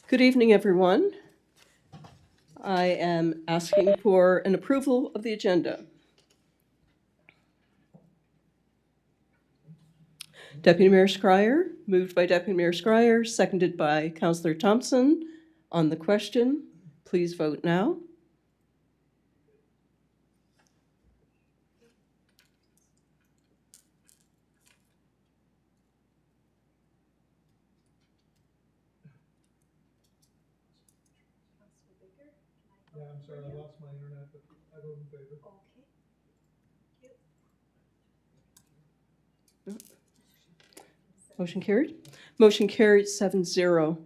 Good evening, everyone. I am asking for an approval of the agenda. Deputy Mayor Scryer, moved by Deputy Mayor Scryer, seconded by Councillor Thompson. On the question, please vote now. Yeah, I'm sorry, I lost my internet, but I vote in favor. Motion carried. Motion carried 7-0.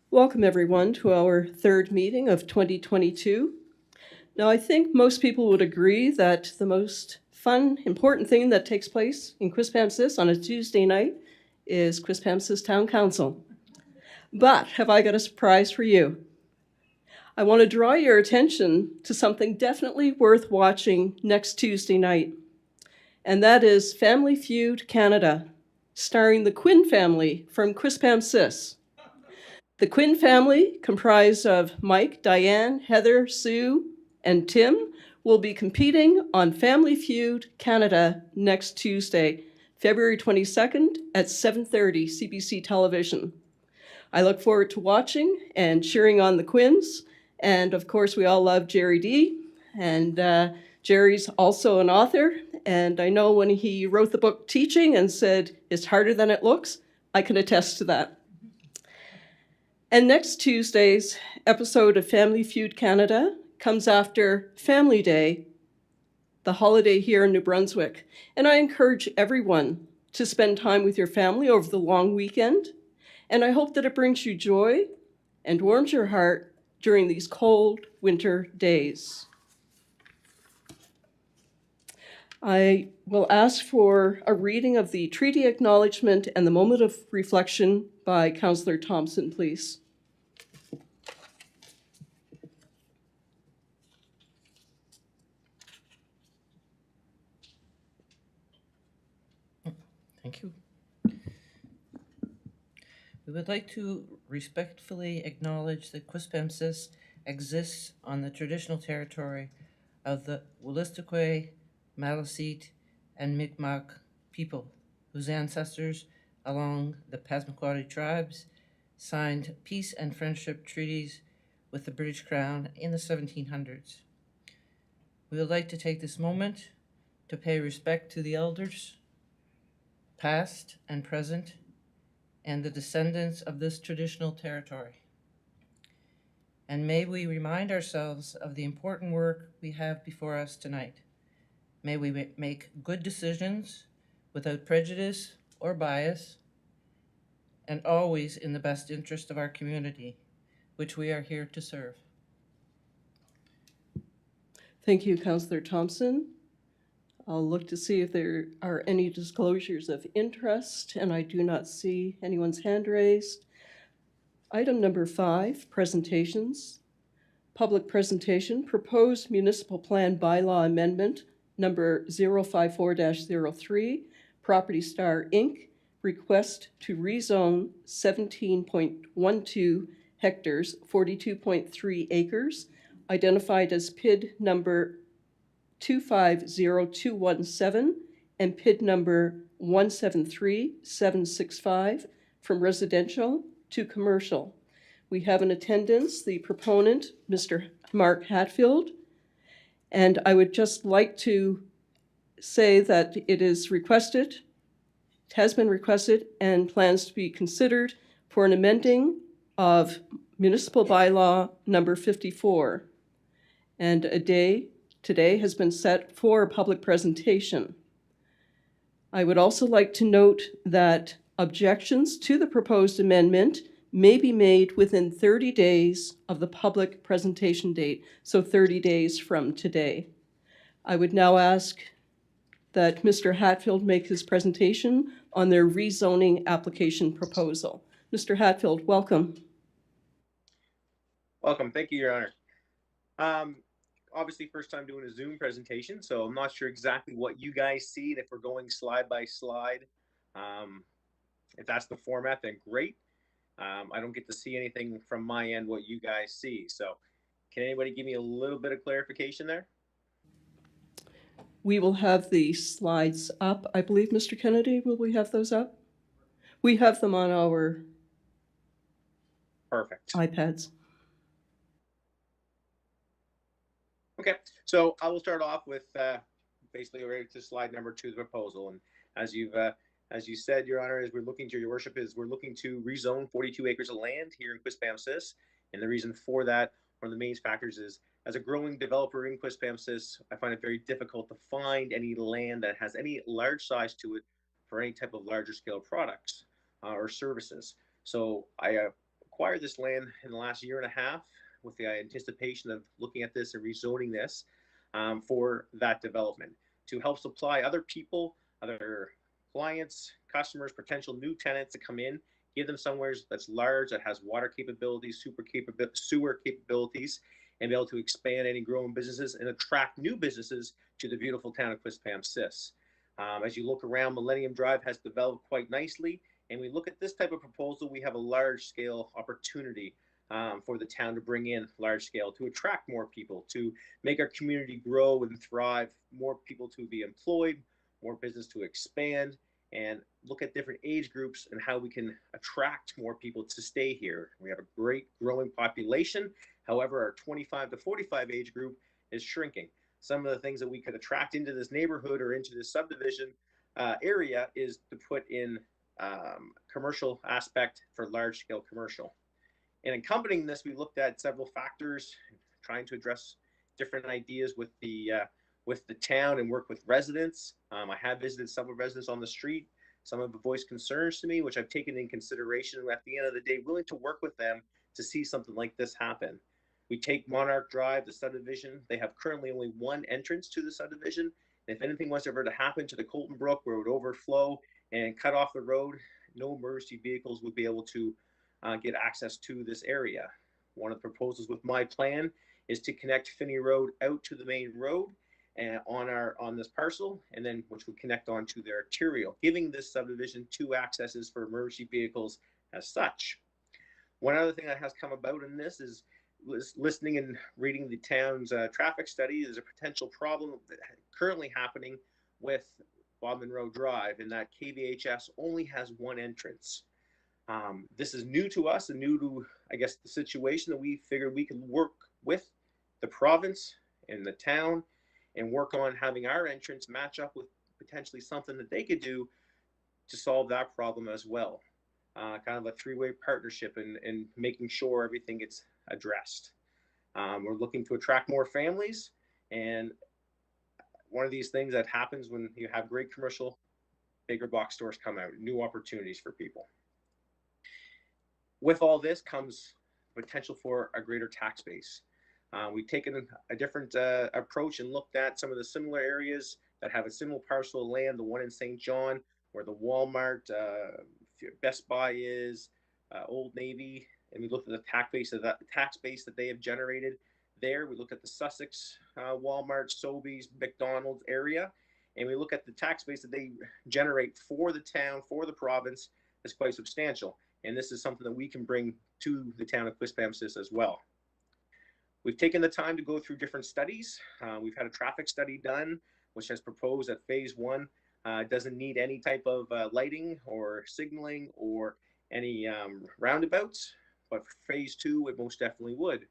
Welcome, everyone, to our third meeting of 2022. Now, I think most people would agree that the most fun, important thing that takes place in Quispamsis on a Tuesday night is Quispamsis Town Council. But have I got a surprise for you? I want to draw your attention to something definitely worth watching next Tuesday night, and that is Family Feud Canada, starring the Quinn family from Quispamsis. The Quinn family, comprised of Mike, Diane, Heather, Sue, and Tim, will be competing on Family Feud Canada next Tuesday, February 22nd at 7:30 CBC television. I look forward to watching and cheering on the Quinns. And of course, we all love Jerry D. And Jerry's also an author. And I know when he wrote the book Teaching and said it's harder than it looks, I can attest to that. And next Tuesday's episode of Family Feud Canada comes after Family Day, the holiday here in New Brunswick. And I encourage everyone to spend time with your family over the long weekend. And I hope that it brings you joy and warms your heart during these cold winter days. I will ask for a reading of the treaty acknowledgement and the moment of reflection by Councillor Thompson, please. Thank you. We would like to respectfully acknowledge that Quispamsis exists on the traditional territory of the Wolastoqey, Maliseet, and Mi'kmaq people, whose ancestors, along the Passamaquoddy tribes, signed peace and friendship treaties with the British Crown in the 1700s. We would like to take this moment to pay respect to the elders, past and present, and the descendants of this traditional territory. And may we remind ourselves of the important work we have before us tonight. May we make good decisions without prejudice or bias, and always in the best interest of our community, which we are here to serve. Thank you, Councillor Thompson. I'll look to see if there are any disclosures of interest, and I do not see anyone's hand raised. Item number 5, presentations. Public presentation, proposed municipal plan bylaw amendment number 054-03, Property Star Inc., request to rezone 17.12 hectares, 42.3 acres, identified as PID number 250217 and PID number 173765 from residential to commercial. We have in attendance the proponent, Mr. Mark Hatfield, and I would just like to say that it is requested, it has been requested, and plans to be considered for an amending of municipal bylaw number 54. And a day today has been set for a public presentation. I would also like to note that objections to the proposed amendment may be made within 30 days of the public presentation date, so 30 days from today. I would now ask that Mr. Hatfield make his presentation on their rezoning application proposal. Mr. Hatfield, welcome. Welcome. Thank you, Your Honor. Obviously, first time doing a Zoom presentation, so I'm not sure exactly what you guys see. And if we're going slide by slide, if that's the format, then great. I don't get to see anything from my end what you guys see. So can anybody give me a little bit of clarification there? We will have the slides up. I believe, Mr. Kennedy, will we have those up? We have them on our Perfect. iPads. Okay, so I will start off with basically right to slide number 2, the proposal. And as you said, Your Honor, Your Worship, we're looking to rezone 42 acres of land here in Quispamsis. And the reason for that, one of the main factors is, as a growing developer in Quispamsis, I find it very difficult to find any land that has any large size to it for any type of larger scale products or services. So I acquired this land in the last year and a half with the anticipation of looking at this and rezoning this for that development to help supply other people, other clients, customers, potential new tenants to come in, give them somewhere that's large, that has water capabilities, sewer capabilities, and be able to expand any growing businesses and attract new businesses to the beautiful town of Quispamsis. As you look around, Millennium Drive has developed quite nicely, and we look at this type of proposal, we have a large scale opportunity for the town to bring in large scale, to attract more people, to make our community grow and thrive, more people to be employed, more business to expand, and look at different age groups and how we can attract more people to stay here. We have a great growing population. However, our 25 to 45 age group is shrinking. Some of the things that we could attract into this neighborhood or into this subdivision area is to put in commercial aspect for large scale commercial. And accompanying this, we looked at several factors, trying to address different ideas with the town and work with residents. I have visited several residents on the street. Some have voiced concerns to me, which I've taken in consideration. At the end of the day, willing to work with them to see something like this happen. We take Monarch Drive, the subdivision. They have currently only one entrance to the subdivision. And if anything was ever to happen to the Colton Brook, where it would overflow and cut off the road, no emergency vehicles would be able to get access to this area. One of the proposals with my plan is to connect Finney Road out to the main road and on this parcel, and then which would connect onto their arterial, giving this subdivision 2 accesses for emergency vehicles as such. One other thing that has come about in this is listening and reading the town's traffic study. There's a potential problem currently happening with Bob Monroe Drive in that KVHS only has one entrance. This is new to us and new to, I guess, the situation that we figured we could work with the province and the town and work on having our entrance match up with potentially something that they could do to solve that problem as well. Kind of a 3-way partnership and making sure everything gets addressed. We're looking to attract more families, and one of these things that happens when you have great commercial, bigger box stores come out, new opportunities for people. With all this comes potential for a greater tax base. We've taken a different approach and looked at some of the similar areas that have a similar parcel of land, the one in St. John, where the Walmart, Best Buy is, Old Navy, and we looked at the tax base that they have generated there. We looked at the Sussex Walmart, Sobeys, McDonald's area, and we look at the tax base that they generate for the town, for the province, is quite substantial. And this is something that we can bring to the town of Quispamsis as well. We've taken the time to go through different studies. We've had a traffic study done, which has proposed that phase 1 doesn't need any type of lighting or signaling or any roundabouts, but phase 2, it most definitely would.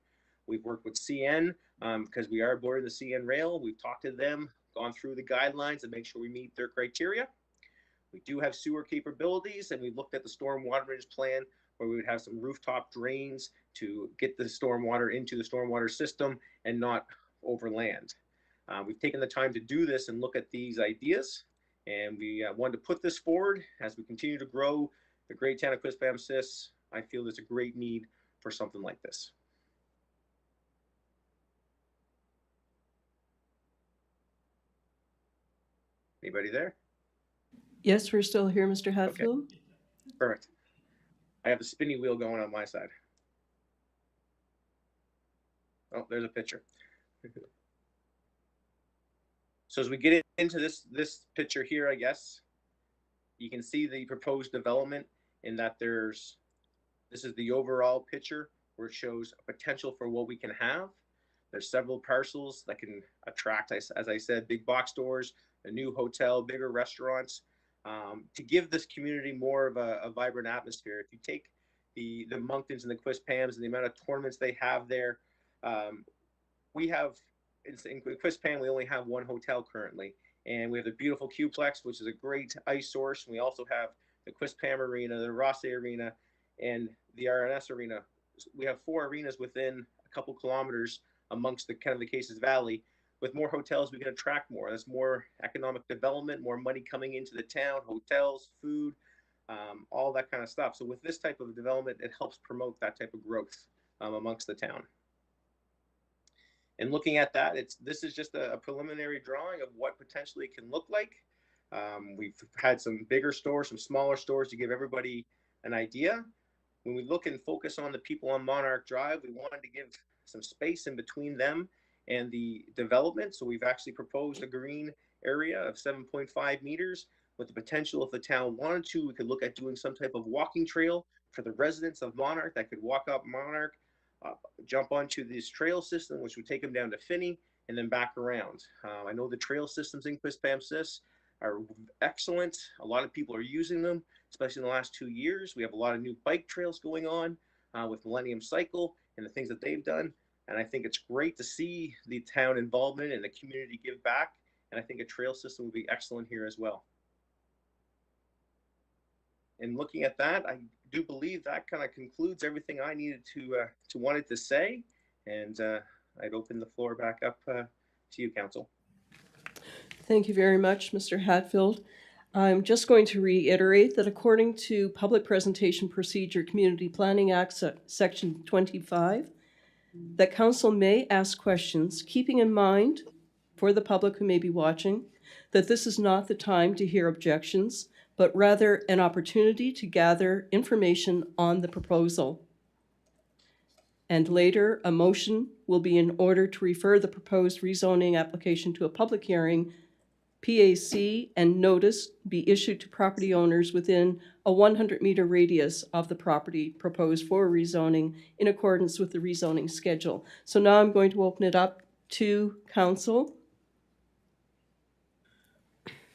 We've worked with CN because we are boarding the CN rail. We've talked to them, gone through the guidelines and make sure we meet their criteria. We do have sewer capabilities, and we looked at the storm waterage plan where we would have some rooftop drains to get the stormwater into the stormwater system and not overland. We've taken the time to do this and look at these ideas, and we wanted to put this forward as we continue to grow the great town of Quispamsis. I feel there's a great need for something like this. Anybody there? Yes, we're still here, Mr. Hatfield. Okay. Perfect. I have the spinny wheel going on my side. Oh, there's a picture. So as we get into this picture here, I guess, you can see the proposed development in that there's This is the overall picture where it shows a potential for what we can have. There's several parcels that can attract, as I said, big box stores, a new hotel, bigger restaurants, to give this community more of a vibrant atmosphere. If you take the Monktons and the Quispams and the amount of tournaments they have there, we have in Quispam we only have one hotel currently, and we have the beautiful Qplex, which is a great ice source. And we also have the Quispam Arena, the Rosse Arena, and the RNS Arena. We have 4 arenas within a couple kilometers amongst the kind of the Cases Valley. With more hotels, we can attract more. That's more economic development, more money coming into the town, hotels, food, all that kind of stuff. So with this type of development, it helps promote that type of growth amongst the town. And looking at that, this is just a preliminary drawing of what potentially can look like. We've had some bigger stores, some smaller stores to give everybody an idea. When we look and focus on the people on Monarch Drive, we wanted to give some space in between them and the development. So we've actually proposed a green area of 7.5 meters with the potential, if the town wanted to, we could look at doing some type of walking trail for the residents of Monarch that could walk up Monarch, jump onto this trail system, which would take them down to Finney and then back around. I know the trail systems in Quispamsis are excellent. A lot of people are using them, especially in the last 2 years. We have a lot of new bike trails going on with Millennium Cycle and the things that they've done. And I think it's great to see the town involvement and the community give back. And I think a trail system would be excellent here as well. And looking at that, I do believe that kind of concludes everything I needed to wanted to say. And I'd open the floor back up to you, Council. Thank you very much, Mr. Hatfield. I'm just going to reiterate that according to Public Presentation Procedure Community Planning Act, Section 25, that council may ask questions, keeping in mind, for the public who may be watching, that this is not the time to hear objections, but rather an opportunity to gather information on the proposal. And later, a motion will be in order to refer the proposed rezoning application to a public hearing, PAC, and notice be issued to property owners within a 100-meter radius of the property proposed for rezoning in accordance with the rezoning schedule. So now I'm going to open it up to council.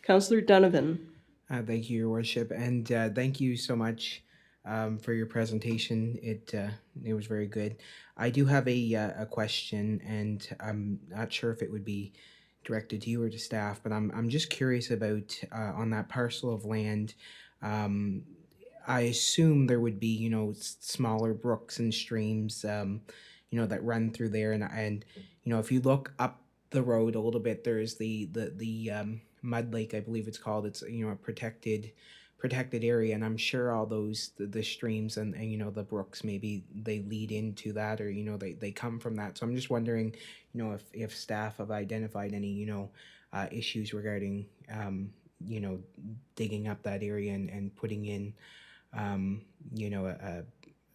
Councillor Donovan. Thank you, Your Worship, and thank you so much for your presentation. It was very good. I do have a question, and I'm not sure if it would be directed to you or to staff, but I'm just curious about on that parcel of land. I assume there would be smaller brooks and streams that run through there, and if you look up the road a little bit, there's the mud lake, I believe it's called. It's a protected area, and I'm sure all those the streams and the brooks, maybe they lead into that, or they come from that. So I'm just wondering if staff have identified any issues regarding digging up that area and putting in or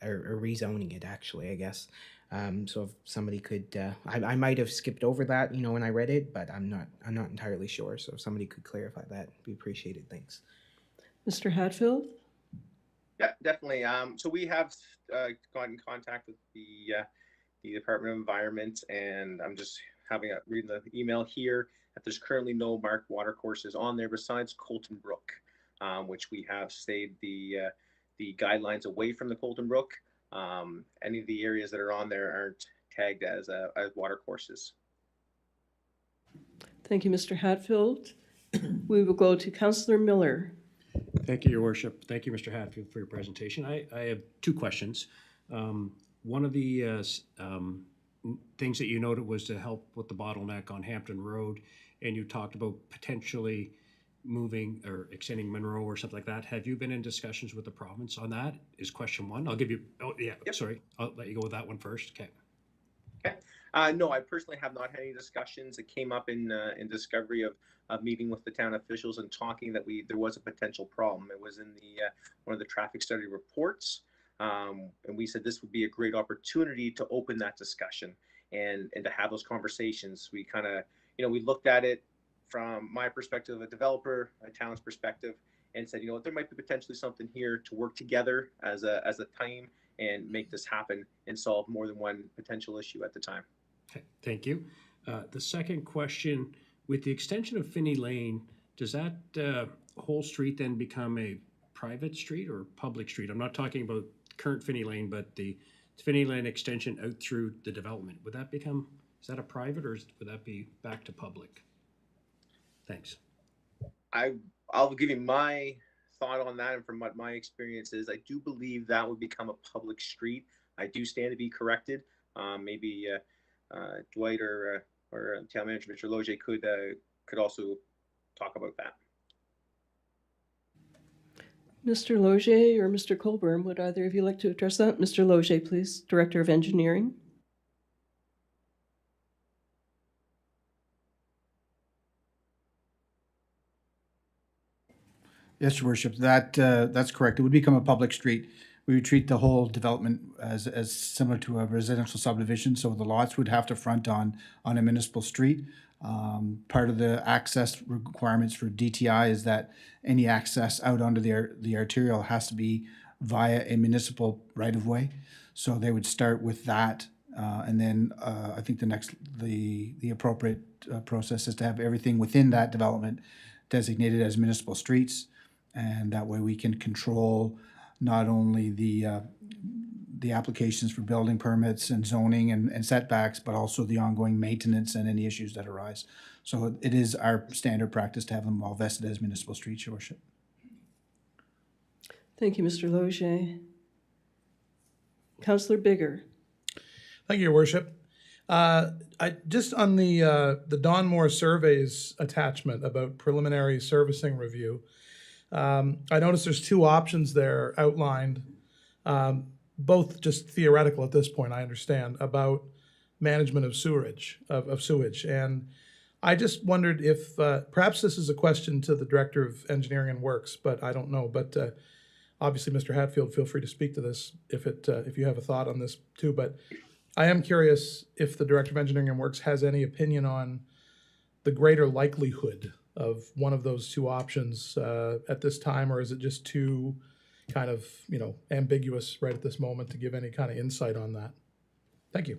rezoning it, actually, I guess. So if somebody could, I might have skipped over that, when I read it, but I'm not entirely sure. So if somebody could clarify that, be appreciated. Thanks. Mr. Hatfield? Yeah, definitely. So we have got in contact with the Department of Environment, and I'm just reading the email here that there's currently no marked water courses on there besides Colton Brook, which we have stayed the guidelines away from the Colton Brook. Any of the areas that are on there aren't tagged as water courses. Thank you, Mr. Hatfield. We will go to Councillor Miller. Thank you, Your Worship. Thank you, Mr. Hatfield, for your presentation. I have 2 questions. One of the things that you noted was to help with the bottleneck on Hampton Road, and you talked about potentially moving or extending Monroe or something like that. Have you been in discussions with the province on that? Is question 1. I'll give you, Yep. Sorry. I'll let you go with that one first. Okay. Okay. No, I personally have not had any discussions. It came up in discovery of meeting with the town officials and talking that there was a potential problem. It was in one of the traffic study reports. And we said this would be a great opportunity to open that discussion and to have those conversations. We kind of, we looked at it from my perspective, a developer, a town's perspective, and said, there might be potentially something here to work together as a team and make this happen and solve more than one potential issue at the time. Okay, thank you. The second question, with the extension of Finney Lane, does that whole street then become a private street or public street? I'm not talking about current Finney Lane, but the Finney Lane extension out through the development. Would that become, is that a private, or would that be back to public? Thanks. I'll give you my thought on that, and from what my experience is, I do believe that would become a public street. I do stand to be corrected. Maybe Dwight or Town Manager Mr. Loge could also talk about that. Mr. Loge or Mr. Colburn, would either of you like to address that? Mr. Loge, please, Director of Engineering. Yes, Your Worship, that's correct. It would become a public street. We would treat the whole development as similar to a residential subdivision, so the lots would have to front on a municipal street. Part of the access requirements for DTI is that any access out onto the arterial has to be via a municipal right-of-way. So they would start with that, and then I think the appropriate process is to have everything within that development designated as municipal streets, and that way we can control not only the applications for building permits and zoning and setbacks, but also the ongoing maintenance and any issues that arise. So it is our standard practice to have them all vested as municipal streets, Your Worship. Thank you, Mr. Loge. Councillor Bigger. Thank you, Your Worship. I just on the Don Moore surveys attachment about preliminary servicing review, I noticed there's two options there outlined, both just theoretical at this point, I understand, about management of sewage, and I just wondered if perhaps this is a question to the Director of Engineering and Works, but I don't know. But obviously, Mr. Hatfield, feel free to speak to this if you have a thought on this too. But I am curious if the Director of Engineering and Works has any opinion on the greater likelihood of one of those two options at this time, or is it just too kind of, ambiguous right at this moment to give any kind of insight on that? Thank you.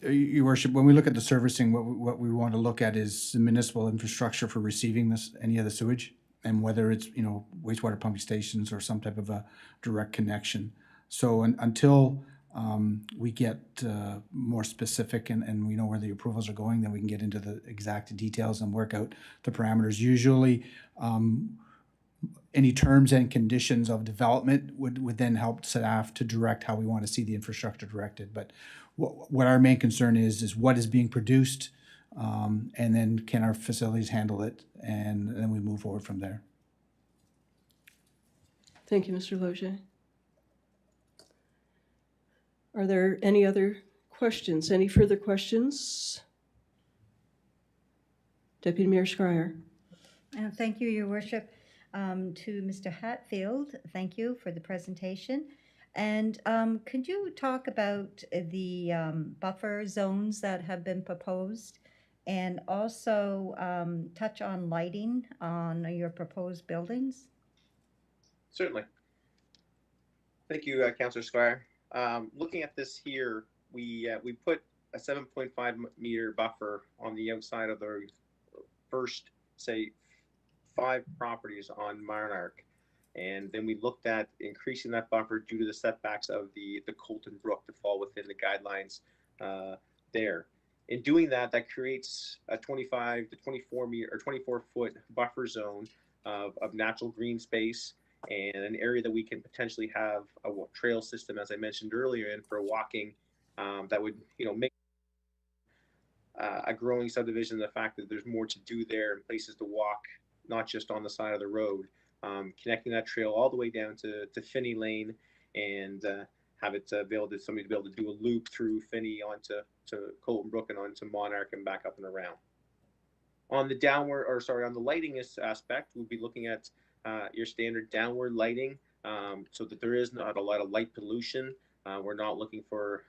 Your Worship, when we look at the servicing, what we want to look at is the municipal infrastructure for receiving any of the sewage, and whether it's, wastewater pumping stations or some type of a direct connection. So until we get more specific and we know where the approvals are going, then we can get into the exact details and work out the parameters. Usually, any terms and conditions of development would then help staff to direct how we want to see the infrastructure directed. But what our main concern is what is being produced, and then can our facilities handle it, and then we move forward from there. Thank you, Mr. Loge. Are there any other questions? Any further questions? Deputy Mayor Schreier. Thank you, Your Worship. To Mr. Hatfield, thank you for the presentation. And could you talk about the buffer zones that have been proposed, and also touch on lighting on your proposed buildings? Certainly. Thank you, Councillor Squire. Looking at this here, we put a 7.5 meter buffer on the outside of the first, say, 5 properties on Monarch, and then we looked at increasing that buffer due to the setbacks of the Colton Brook to fall within the guidelines there. In doing that, that creates a 25 to 24 meter or 24 foot buffer zone of natural green space, and an area that we can potentially have a trail system, as I mentioned earlier, and for walking, that would make a growing subdivision. The fact that there's more to do there and places to walk, not just on the side of the road, connecting that trail all the way down to Finney Lane, and have it somebody to be able to do a loop through Finney onto Colton Brook and onto Monarch and back up and around. On the on the lighting aspect, we'll be looking at your standard downward lighting, so that there is not a lot of light pollution. We're not looking for,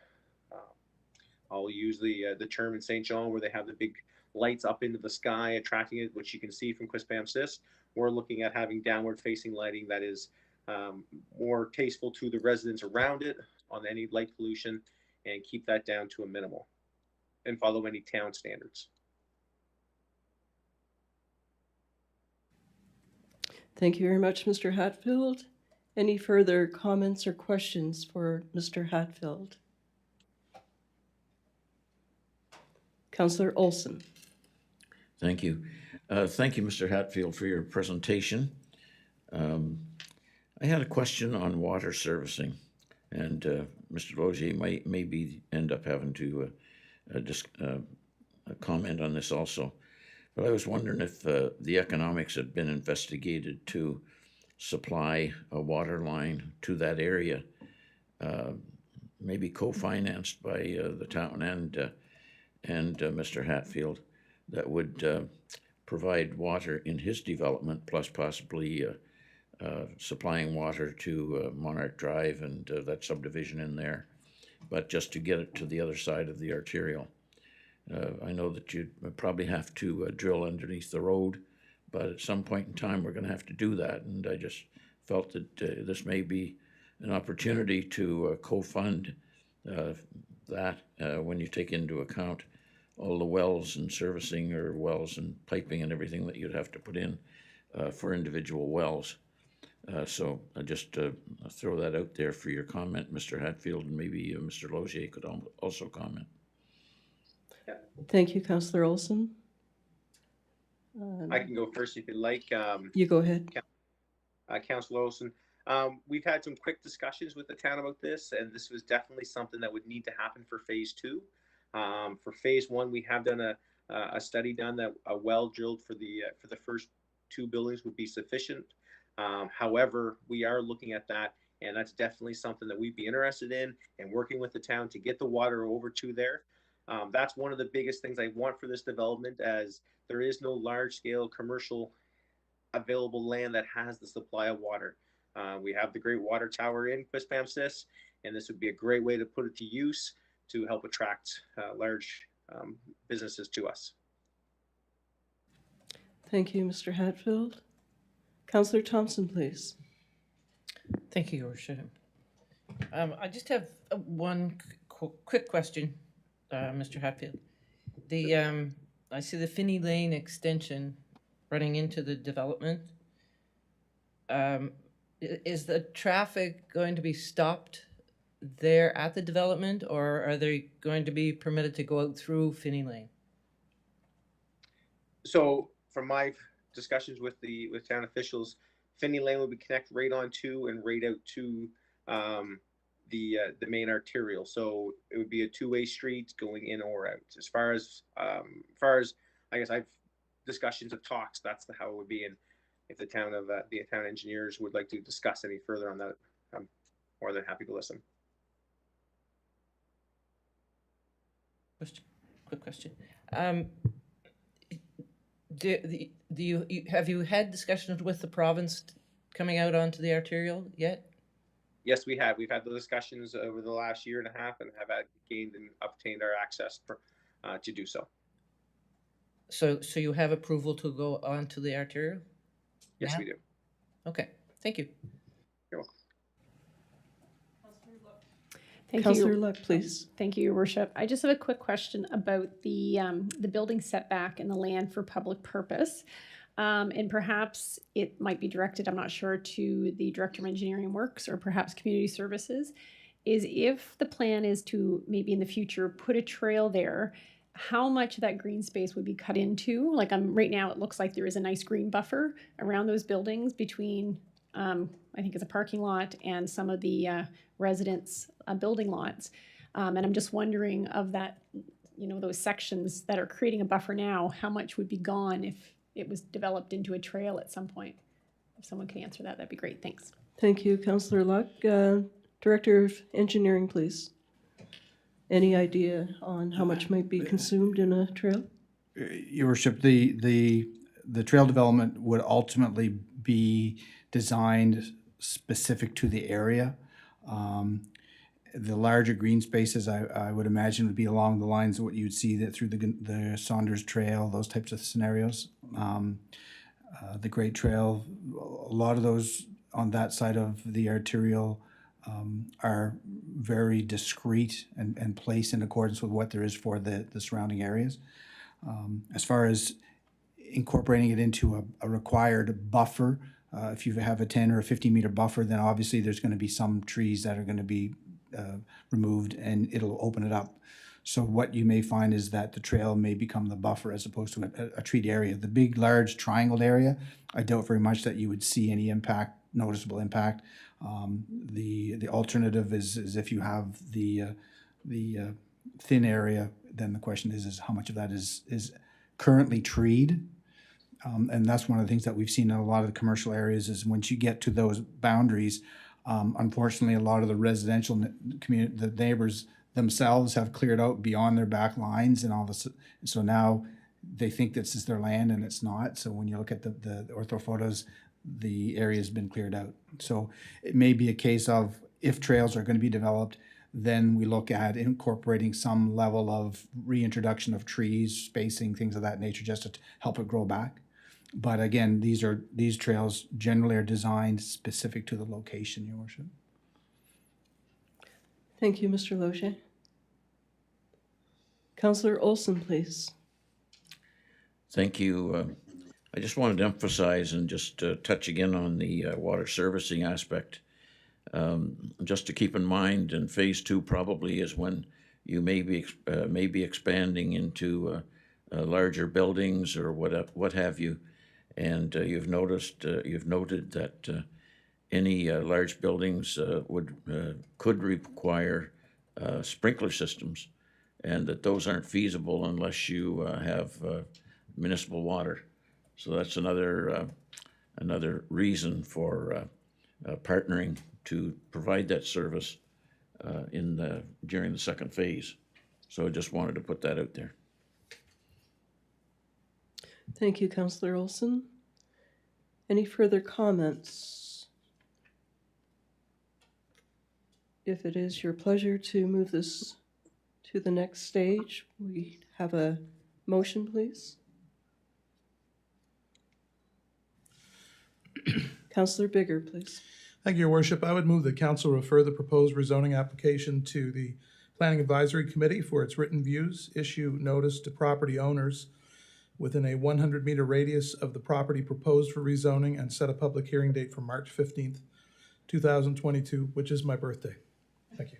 I'll use the term in St. John where they have the big lights up into the sky attracting it, which you can see from Quispamsis. We're looking at having downward facing lighting that is more tasteful to the residents around it on any light pollution, and keep that down to a minimal and follow any town standards. Thank you very much, Mr. Hatfield. Any further comments or questions for Mr. Hatfield? Councillor Olson. Thank you. Thank you, Mr. Hatfield, for your presentation. I had a question on water servicing, and Mr. Logier might maybe end up having to comment on this also. But I was wondering if the economics had been investigated to supply a water line to that area, maybe co-financed by the town and Mr. Hatfield, that would provide water in his development, plus possibly supplying water to Monarch Drive and that subdivision in there, but just to get it to the other side of the arterial. I know that you'd probably have to drill underneath the road, but at some point in time we're going to have to do that, and I just felt that this may be an opportunity to co-fund that when you take into account all the wells and servicing, or wells and piping and everything that you'd have to put in for individual wells. So I just throw that out there for your comment, Mr. Hatfield, and maybe Mr. Logier could also comment. Thank you, Councillor Olson. I can go first if you'd like. You go ahead. Councillor Olson. We've had some quick discussions with the town about this, and this was definitely something that would need to happen for phase 2. For phase 1, we have done a study done that a well drilled for the first 2 buildings would be sufficient. However, we are looking at that, and that's definitely something that we'd be interested in, and working with the town to get the water over to there. That's one of the biggest things I want for this development, as there is no large-scale commercial available land that has the supply of water. We have the Great Water Tower in Quispamsis, and this would be a great way to put it to use to help attract large businesses to us. Thank you, Mr. Hatfield. Councillor Thompson, please. Thank you, Your Worship. I just have one quick question, Mr. Hatfield. I see the Finney Lane extension running into the development. Is the traffic going to be stopped there at the development, or are they going to be permitted to go out through Finney Lane? So from my discussions with town officials, Finney Lane will be connected right onto and right out to the main arterial. So it would be a two-way street going in or out. As far as I guess I've discussions of talks, that's how it would be. And if the town engineers would like to discuss any further on that, I'm more than happy to listen. Quick question. Have you had discussions with the province coming out onto the arterial yet? Yes, we have. We've had the discussions over the last year and a half, and have gained and obtained our access to do so. So you have approval to go onto the arterial? Yes, now? we do. Okay, thank you. You're welcome. Thank Councillor you. Luck, please. Thank you, Your Worship. I just have a quick question about the building setback and the land for public purpose. And perhaps it might be directed, I'm not sure, to the Director of Engineering Works or perhaps Community Services, is if the plan is to maybe in the future put a trail there, how much of that green space would be cut into? Like right now, it looks like there is a nice green buffer around those buildings between I think it's a parking lot and some of the residents' building lots. And I'm just wondering of that, those sections that are creating a buffer now, how much would be gone if it was developed into a trail at some point? If someone can answer that, that'd be great. Thanks. Thank you, Councillor Luck. Director of Engineering, please. Any idea on how much might be consumed in a trail? Your Worship, the trail development would ultimately be designed specific to the area. The larger green spaces, I would imagine, would be along the lines of what you'd see that through the Saunders Trail, those types of scenarios. The Great Trail, a lot of those on that side of the arterial are very discreet and placed in accordance with what there is for the surrounding areas. As far as incorporating it into a required buffer, if you have a 10 or a 50-meter buffer, then obviously there's going to be some trees that are going to be removed, and it'll open it up. So what you may find is that the trail may become the buffer as opposed to a treat area. The big, large triangled area, I doubt very much that you would see any impact, noticeable impact. The alternative is if you have the thin area, then the question is how much of that is currently treed. And that's one of the things that we've seen in a lot of the commercial areas is once you get to those boundaries, unfortunately, a lot of the residential community, the neighbors themselves have cleared out beyond their back lines and all this. So now they think this is their land and it's not. So when you look at the ortho photos, the area has been cleared out. So it may be a case of if trails are going to be developed, then we look at incorporating some level of reintroduction of trees, spacing, things of that nature, just to help it grow back. But again, these trails generally are designed specific to the location, Your Worship. Thank you, Mr. Loge. Councillor Olson, please. Thank you. I just wanted to emphasize and just touch again on the water servicing aspect. Just to keep in mind, in phase 2 probably is when you may be expanding into larger buildings or what have you, and you've noted that any large buildings could require sprinkler systems, and that those aren't feasible unless you have municipal water. So that's another reason for partnering to provide that service during the second phase. So I just wanted to put that out there. Thank you, Councillor Olson. Any further comments? If it is your pleasure to move this to the next stage, we have a motion, please. Councillor Bigger, please. Thank you, Your Worship. I would move that council refer the proposed rezoning application to the Planning Advisory Committee for its written views, issue notice to property owners within a 100-meter radius of the property proposed for rezoning, and set a public hearing date for March 15th, 2022, which is my birthday. Thank you.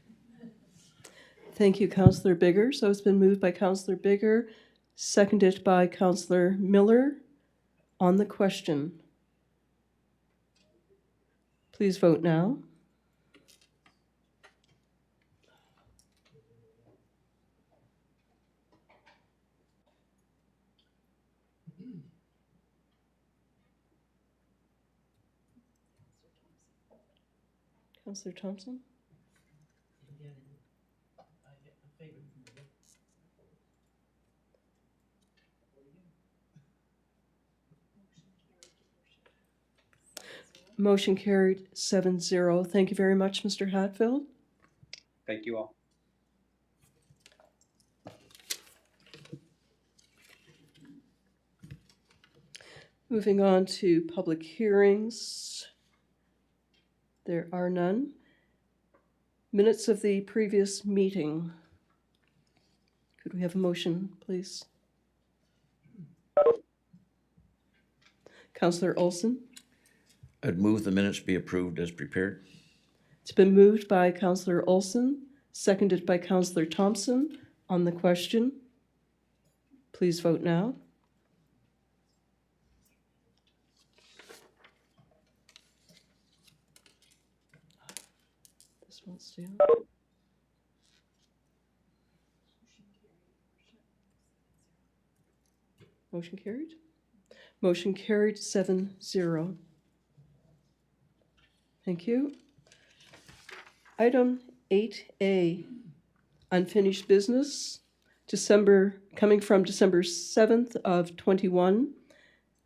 Thank you, Councillor Bigger. So it's been moved by Councillor Bigger, seconded by Councillor Miller. On the question, please vote now. Councillor Thompson? Motion carried 7-0. Thank you very much, Mr. Hatfield. Thank you all. Moving on to public hearings. There are none. Minutes of the previous meeting. Could we have a motion, please? Councillor Olson? I'd move the minutes be approved as prepared. It's been moved by Councillor Olson, seconded by Councillor Thompson. On the question, please vote now. This won't stay on. Motion carried? Motion carried 7-0. Thank you. Item 8A, unfinished business, coming from December 7th of 21.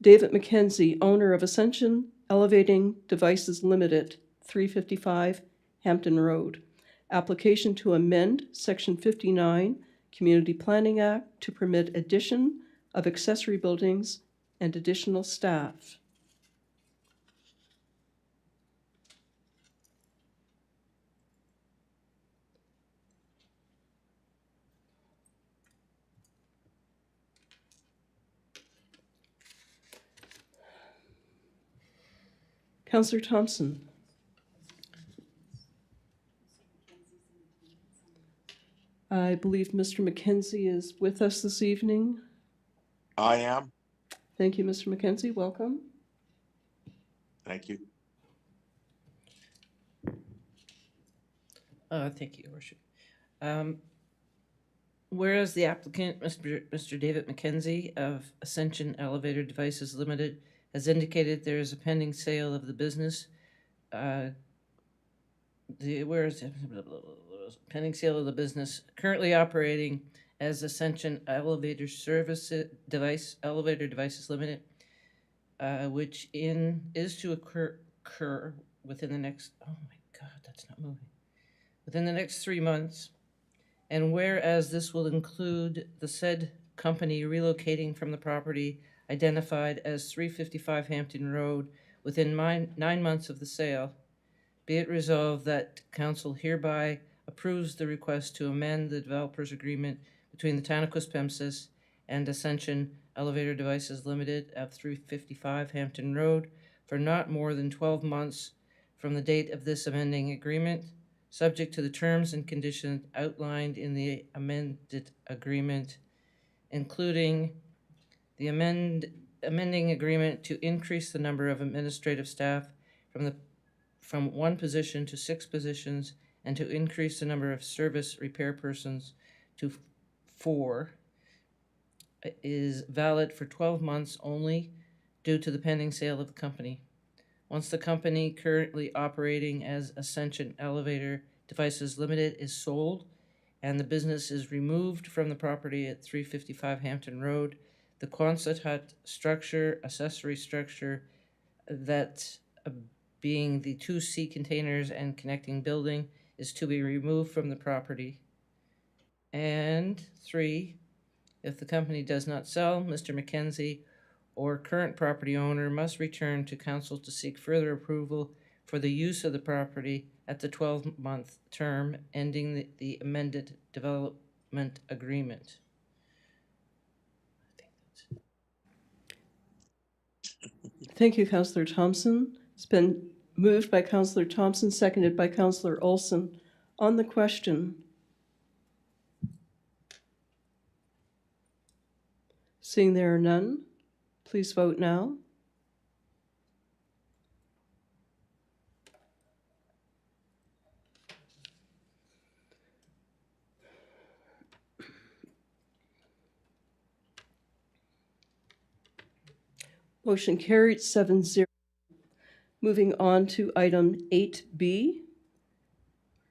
David McKenzie, owner of Ascension Elevating Devices Limited, 355 Hampton Road. Application to amend Section 59 Community Planning Act to permit addition of accessory buildings and additional staff. Councillor Thompson. I believe Mr. Mackenzie is with us this evening. I am. Thank you, Mr. Mackenzie. Welcome. Thank you. Thank you, Your Worship. Whereas the applicant, Mr. David Mackenzie of Ascension Elevator Devices Limited, has indicated there is a pending sale of the business. Pending sale of the business currently operating as Ascension Elevator Devices Limited, which is to occur within the next. Oh my God, that's not moving. Within the next 3 months. And whereas this will include the said company relocating from the property identified as 355 Hampton Road within 9 months of the sale, be it resolved that council hereby approves the request to amend the developer's agreement between the town of Quispamsis and Ascension Elevator Devices Limited at 355 Hampton Road for not more than 12 months from the date of this amending agreement, subject to the terms and conditions outlined in the amended agreement, including the amending agreement to increase the number of administrative staff from 1 position to 6 positions, and to increase the number of service repair persons to 4, is valid for 12 months only due to the pending sale of the company. Once the company currently operating as Ascension Elevator Devices Limited is sold and the business is removed from the property at 355 Hampton Road, the Quonset hut structure, accessory structure, that being the 2 sea containers and connecting building, is to be removed from the property. And 3, if the company does not sell, Mr. Mackenzie or current property owner must return to council to seek further approval for the use of the property at the 12-month term ending the amended development agreement. Thank you, Councillor Thompson. It's been moved by Councillor Thompson, seconded by Councillor Olson. On the question, seeing there are none, please vote now. Motion carried 7-0. Moving on to item 8B.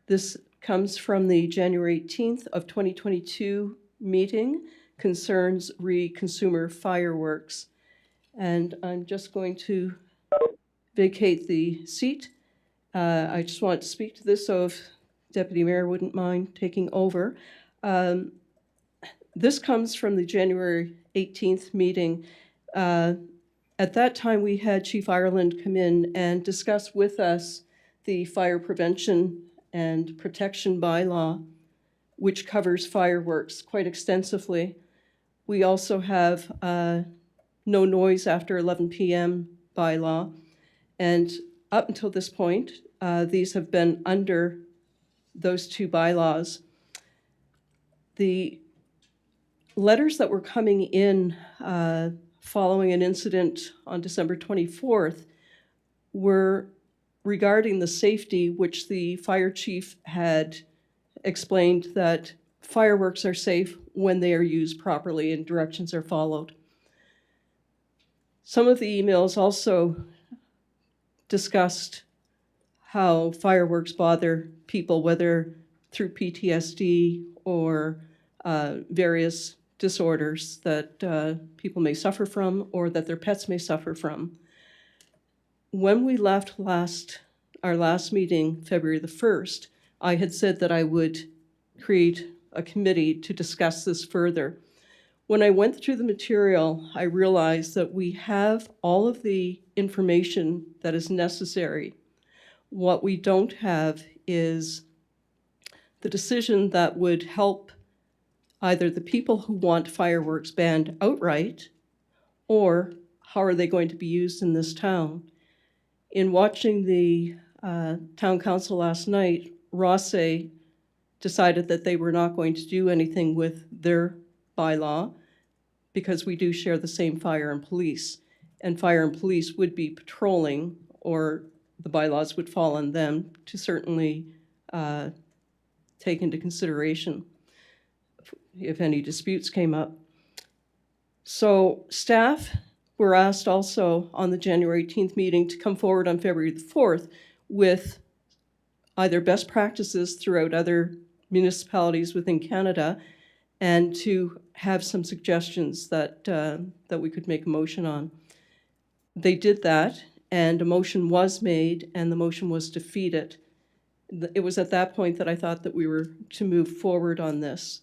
This comes from the January 18th of 2022 meeting, concerns consumer fireworks. And I'm just going to vacate the seat. I just want to speak to this, so if Deputy Mayor wouldn't mind taking over. This comes from the January 18th meeting. At that time, we had Chief Ireland come in and discuss with us the fire prevention and protection bylaw, which covers fireworks quite extensively. We also have no noise after 11 p.m. bylaw. And up until this point, these have been under those 2 bylaws. The letters that were coming in following an incident on December 24th were regarding the safety, which the fire chief had explained that fireworks are safe when they are used properly and directions are followed. Some of the emails also discussed how fireworks bother people, whether through PTSD or various disorders that people may suffer from or that their pets may suffer from. When we left our last meeting, February the 1st, I had said that I would create a committee to discuss this further. When I went through the material, I realized that we have all of the information that is necessary. What we don't have is the decision that would help either the people who want fireworks banned outright, or how are they going to be used in this town. In watching the town council last night, Rosse decided that they were not going to do anything with their bylaw because we do share the same fire and police. And fire and police would be patrolling, or the bylaws would fall on them to certainly take into consideration if any disputes came up. So staff were asked also on the January 18th meeting to come forward on February the 4th with either best practices throughout other municipalities within Canada and to have some suggestions that, that we could make a motion on. They did that, and a motion was made, and the motion was defeated. It was at that point that I thought that we were to move forward on this.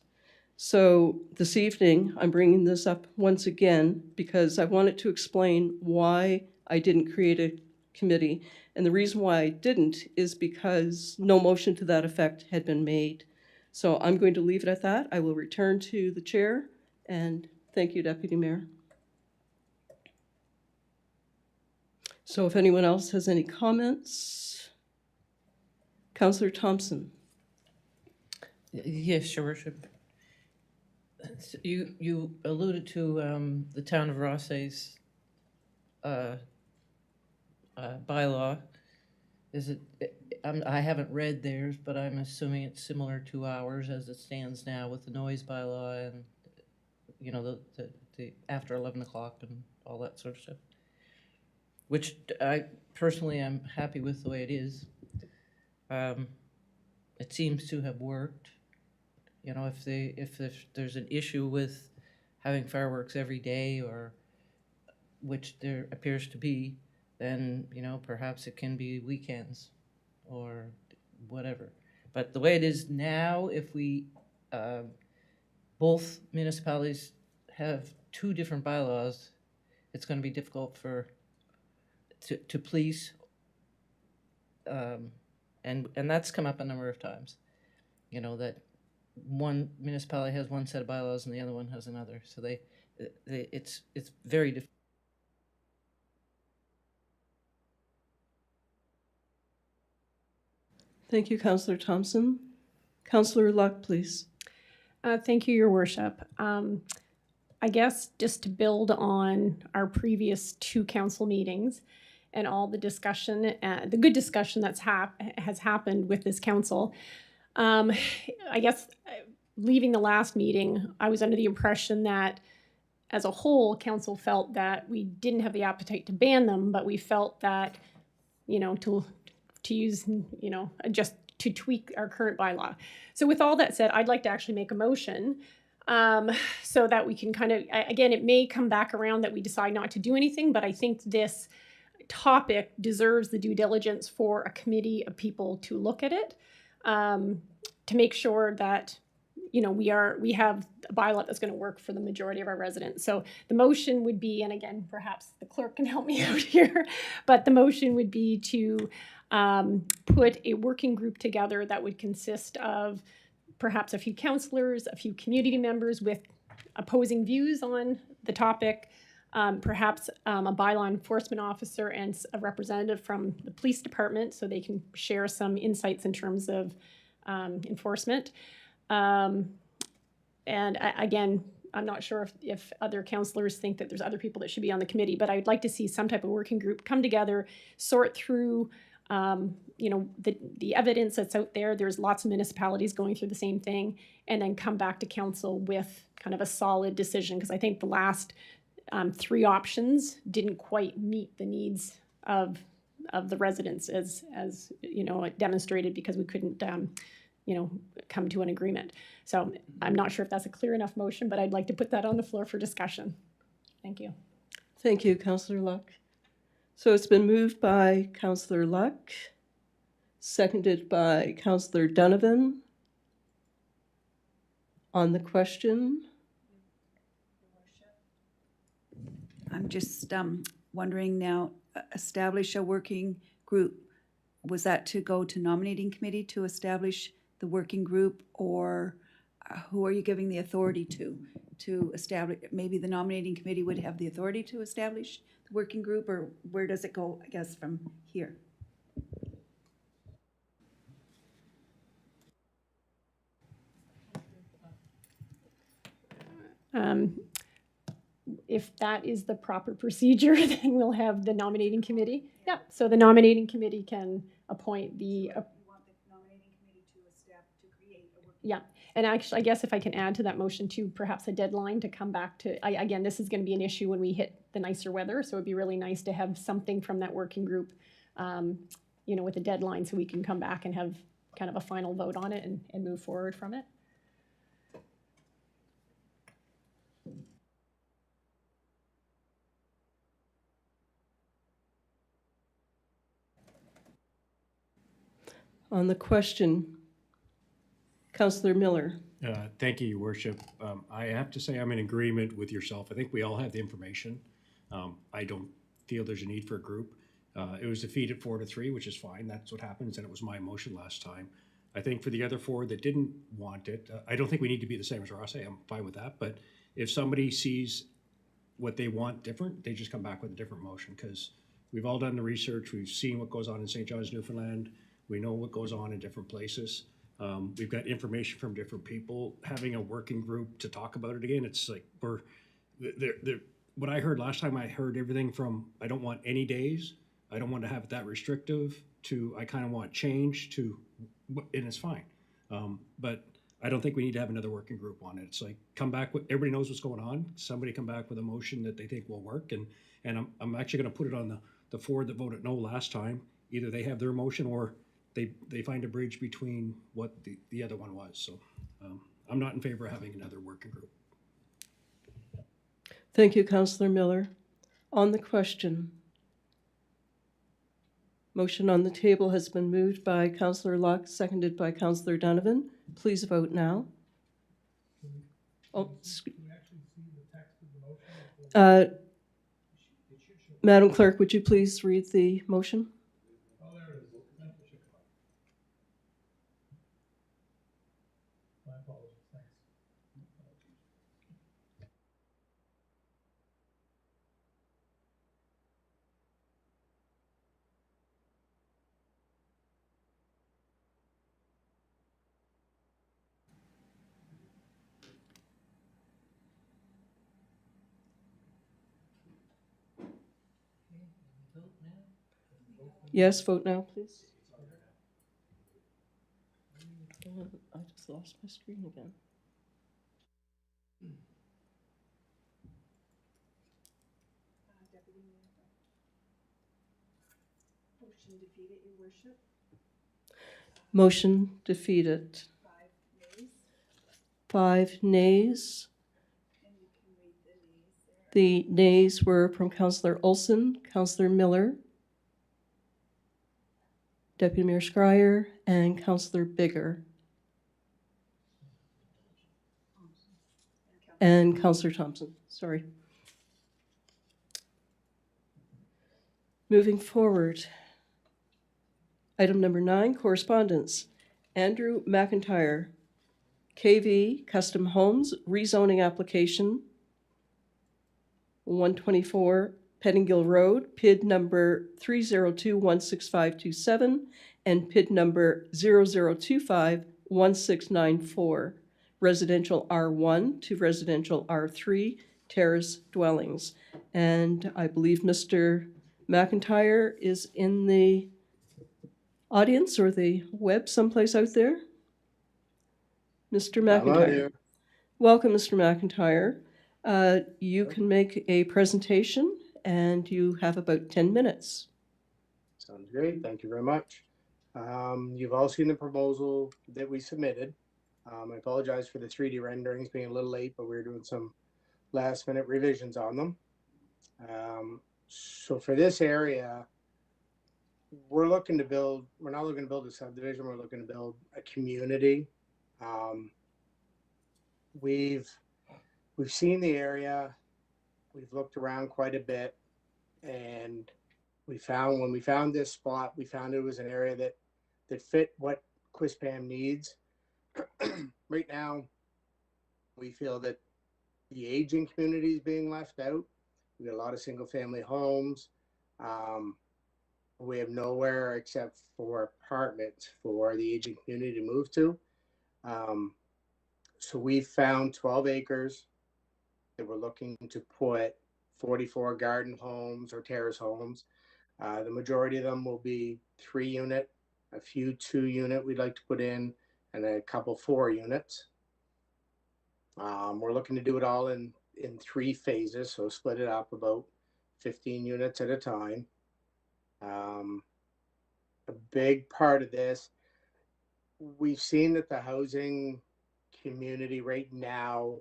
So this evening, I'm bringing this up once again because I wanted to explain why I didn't create a committee. And the reason why I didn't is because no motion to that effect had been made. So I'm going to leave it at that. I will return to the chair, and thank you, Deputy Mayor. So if anyone else has any comments, Councillor Thompson. Yes, Your Worship. You alluded to the town of Rosse's bylaw. Is it? I haven't read theirs, but I'm assuming it's similar to ours as it stands now with the noise bylaw and the after 11 o'clock and all that sort of stuff. Which I personally am happy with the way it is. It seems to have worked. You know, if there's an issue with having fireworks every day, or which there appears to be, then perhaps it can be weekends or whatever. But the way it is now, if we both municipalities have two different bylaws, it's going to be difficult to police, and that's come up a number of times. That one municipality has one set of bylaws and the other one has another. So it's very difficult. Thank you, Councillor Thompson. Councillor Luck, please. Thank you, Your Worship. I guess just to build on our previous two council meetings and all the discussion, the good discussion that's has happened with this council, I guess leaving the last meeting, I was under the impression that as a whole, council felt that we didn't have the appetite to ban them, but we felt that, to use, just to tweak our current bylaw. So with all that said, I'd like to actually make a motion so that we can kind of, again, it may come back around that we decide not to do anything, but I think this topic deserves the due diligence for a committee of people to look at it, to make sure that we have a bylaw that's going to work for the majority of our residents. So the motion would be, and again, perhaps the clerk can help me out here, but the motion would be to put a working group together that would consist of perhaps a few councillors, a few community members with opposing views on the topic, perhaps a bylaw enforcement officer and a representative from the police department so they can share some insights in terms of enforcement. And again, I'm not sure if other councillors think that there's other people that should be on the committee, but I'd like to see some type of working group come together, sort through the evidence that's out there. There's lots of municipalities going through the same thing, and then come back to council with kind of a solid decision, because I think the last three options didn't quite meet the needs of the residents as it demonstrated, because we couldn't come to an agreement. So I'm not sure if that's a clear enough motion, but I'd like to put that on the floor for discussion. Thank you. Thank you, Councillor Luck. So it's been moved by Councillor Luck, seconded by Councillor Donovan. On the question. I'm just wondering now, establish a working group. Was that to go to nominating committee to establish the working group, or who are you giving the authority to establish? Maybe the nominating committee would have the authority to establish the working group, or where does it go, I guess, from here? If that is the proper procedure, then we'll have the nominating committee. Yeah, so the nominating committee can appoint the, You want the nominating committee to create a working. yeah. And actually, I guess if I can add to that motion too, perhaps a deadline to come back to, again, this is going to be an issue when we hit the nicer weather. So it'd be really nice to have something from that working group, you know, with a deadline so we can come back and have kind of a final vote on it and move forward from it. On the question, Councillor Miller. Thank you, Your Worship. I have to say I'm in agreement with yourself. I think we all have the information. I don't feel there's a need for a group. It was defeated 4-3, which is fine. That's what happens, and it was my motion last time. I think for the other four that didn't want it, I don't think we need to be the same as Ross. I'm fine with that. But if somebody sees what they want different, they just come back with a different motion, because we've all done the research. We've seen what goes on in St. John's, Newfoundland. We know what goes on in different places. We've got information from different people. Having a working group to talk about it again, it's like what I heard last time, I heard everything from I don't want any days, I don't want to have it that restrictive, to I kind of want change, to, and it's fine. But I don't think we need to have another working group on it. It's like, come back with, everybody knows what's going on. Somebody come back with a motion that they think will work. And I'm actually going to put it on the four that voted no last time. Either they have their motion, or they find a bridge between what the other one was. So I'm not in favor of having another working group. Thank you, Councillor Miller. On the question, motion on the table has been moved by Councillor Locke, seconded by Councillor Donovan. Please vote now. Oh, Madam Clerk, would you please read the motion? Yes, vote now, please. I just lost my screen again. Motion defeated, Your Worship. Motion defeated. 5 nays. And you can read the nays there. The nays were from Councillor Olson, Councillor Miller, Deputy Mayor Scryer, and Councillor Bigger. And Councillor Thompson, sorry. Moving forward. Item number 9, correspondence. Andrew McIntyre, KV Custom Homes, rezoning application, 124 Pettingill Road, PID number 302-16527 and PID number 0025-1694, residential R1 to residential R3 terrace dwellings. And I believe Mr. McIntyre is in the audience or the web someplace out there. Mr. McIntyre. Welcome, Mr. McIntyre. You can make a presentation and you have about 10 minutes. Sounds great. Thank you very much. You've all seen the proposal that we submitted. I apologize for the 3D renderings being a little late, but we're doing some last minute revisions on them. So for this area, we're not looking to build a subdivision, we're looking to build a community. We've seen the area, we've looked around quite a bit, and when we found this spot, we found it was an area that fit what Quispam needs. Right now, we feel that the aging community is being left out. We got a lot of single-family homes. We have nowhere except for apartments for the aging community to move to. So we found 12 acres that we're looking to put 44 garden homes or terrace homes. The majority of them will be 3-unit, a few 2-unit we'd like to put in, and a couple 4 units. We're looking to do it all in 3 phases, so split it up about 15 units at a time. A big part of this, we've seen that the housing community right now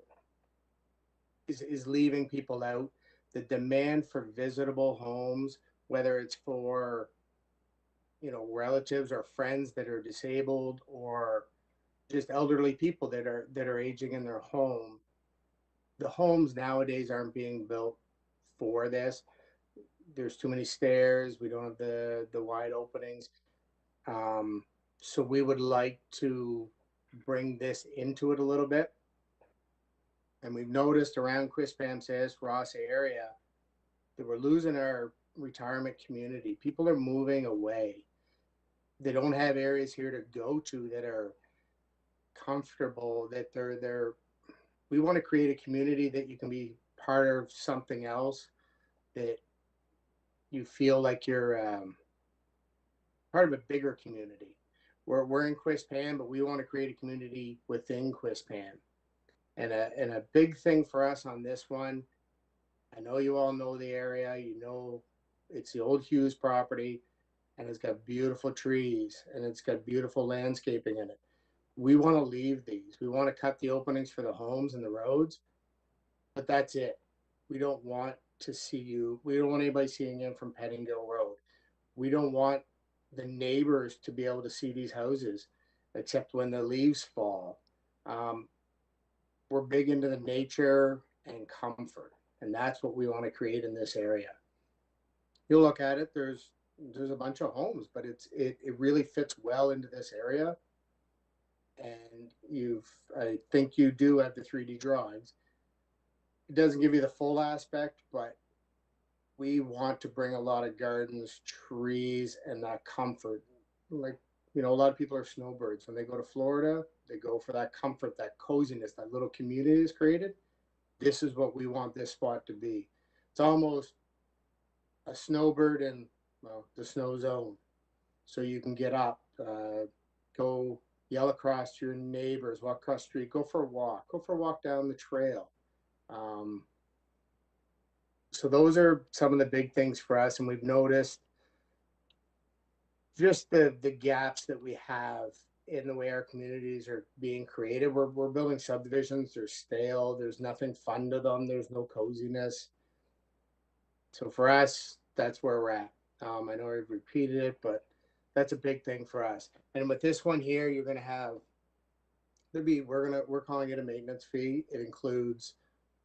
is leaving people out. The demand for visitable homes, whether it's for relatives or friends that are disabled or just elderly people that are aging in their home, the homes nowadays aren't being built for this. There's too many stairs. We don't have the wide openings. So we would like to bring this into it a little bit. And we've noticed around Quispamsis, Ross area, that we're losing our retirement community. People are moving away. They don't have areas here to go to that are comfortable, that we want to create a community that you can be part of something else, that you feel like you're part of a bigger community. We're in Quispam, but we want to create a community within Quispam. And a big thing for us on this one, I know you all know the area, it's the old Hughes property, and it's got beautiful trees, and it's got beautiful landscaping in it. We want to leave these. We want to cut the openings for the homes and the roads, but that's it. We don't want anybody seeing in from Pettingill Road. We don't want the neighbors to be able to see these houses, except when the leaves fall. We're big into the nature and comfort, and that's what we want to create in this area. You'll look at it, there's a bunch of homes, but it really fits well into this area. And I think you do have the 3D drawings. It doesn't give you the full aspect, but we want to bring a lot of gardens, trees, and that comfort. Like, a lot of people are snowbirds. When they go to Florida, they go for that comfort, that coziness, that little community is created. This is what we want this spot to be. It's almost a snowbird in, the snow zone. So you can get up, go yell across to your neighbors, walk across the street, go for a walk down the trail. So those are some of the big things for us, and we've noticed just the gaps that we have in the way our communities are being created. We're building subdivisions, they're stale, there's nothing fun to them, there's no coziness. So for us, that's where we're at. I know I've repeated it, but that's a big thing for us. And with this one here, you're gonna have we're calling it a maintenance fee. It includes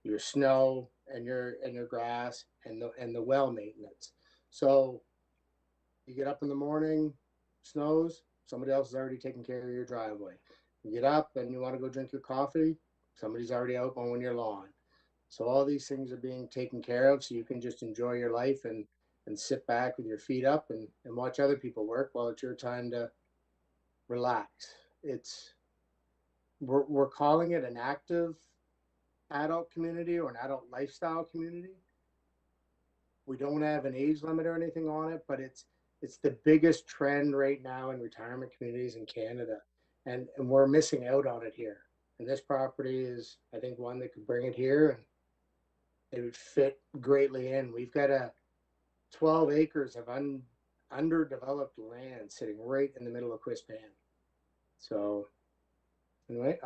your snow and your grass and the well maintenance. So you get up in the morning, snows, somebody else is already taking care of your driveway. You get up and you want to go drink your coffee, somebody's already out mowing your lawn. So all these things are being taken care of, so you can just enjoy your life and sit back with your feet up and watch other people work while it's your time to relax. We're calling it an active adult community or an adult lifestyle community. We don't have an age limit or anything on it, but it's the biggest trend right now in retirement communities in Canada, and we're missing out on it here. And this property is, I think, one that could bring it here, and it would fit greatly in. We've got 12 acres of underdeveloped land sitting right in the middle of Quispam. So anyway,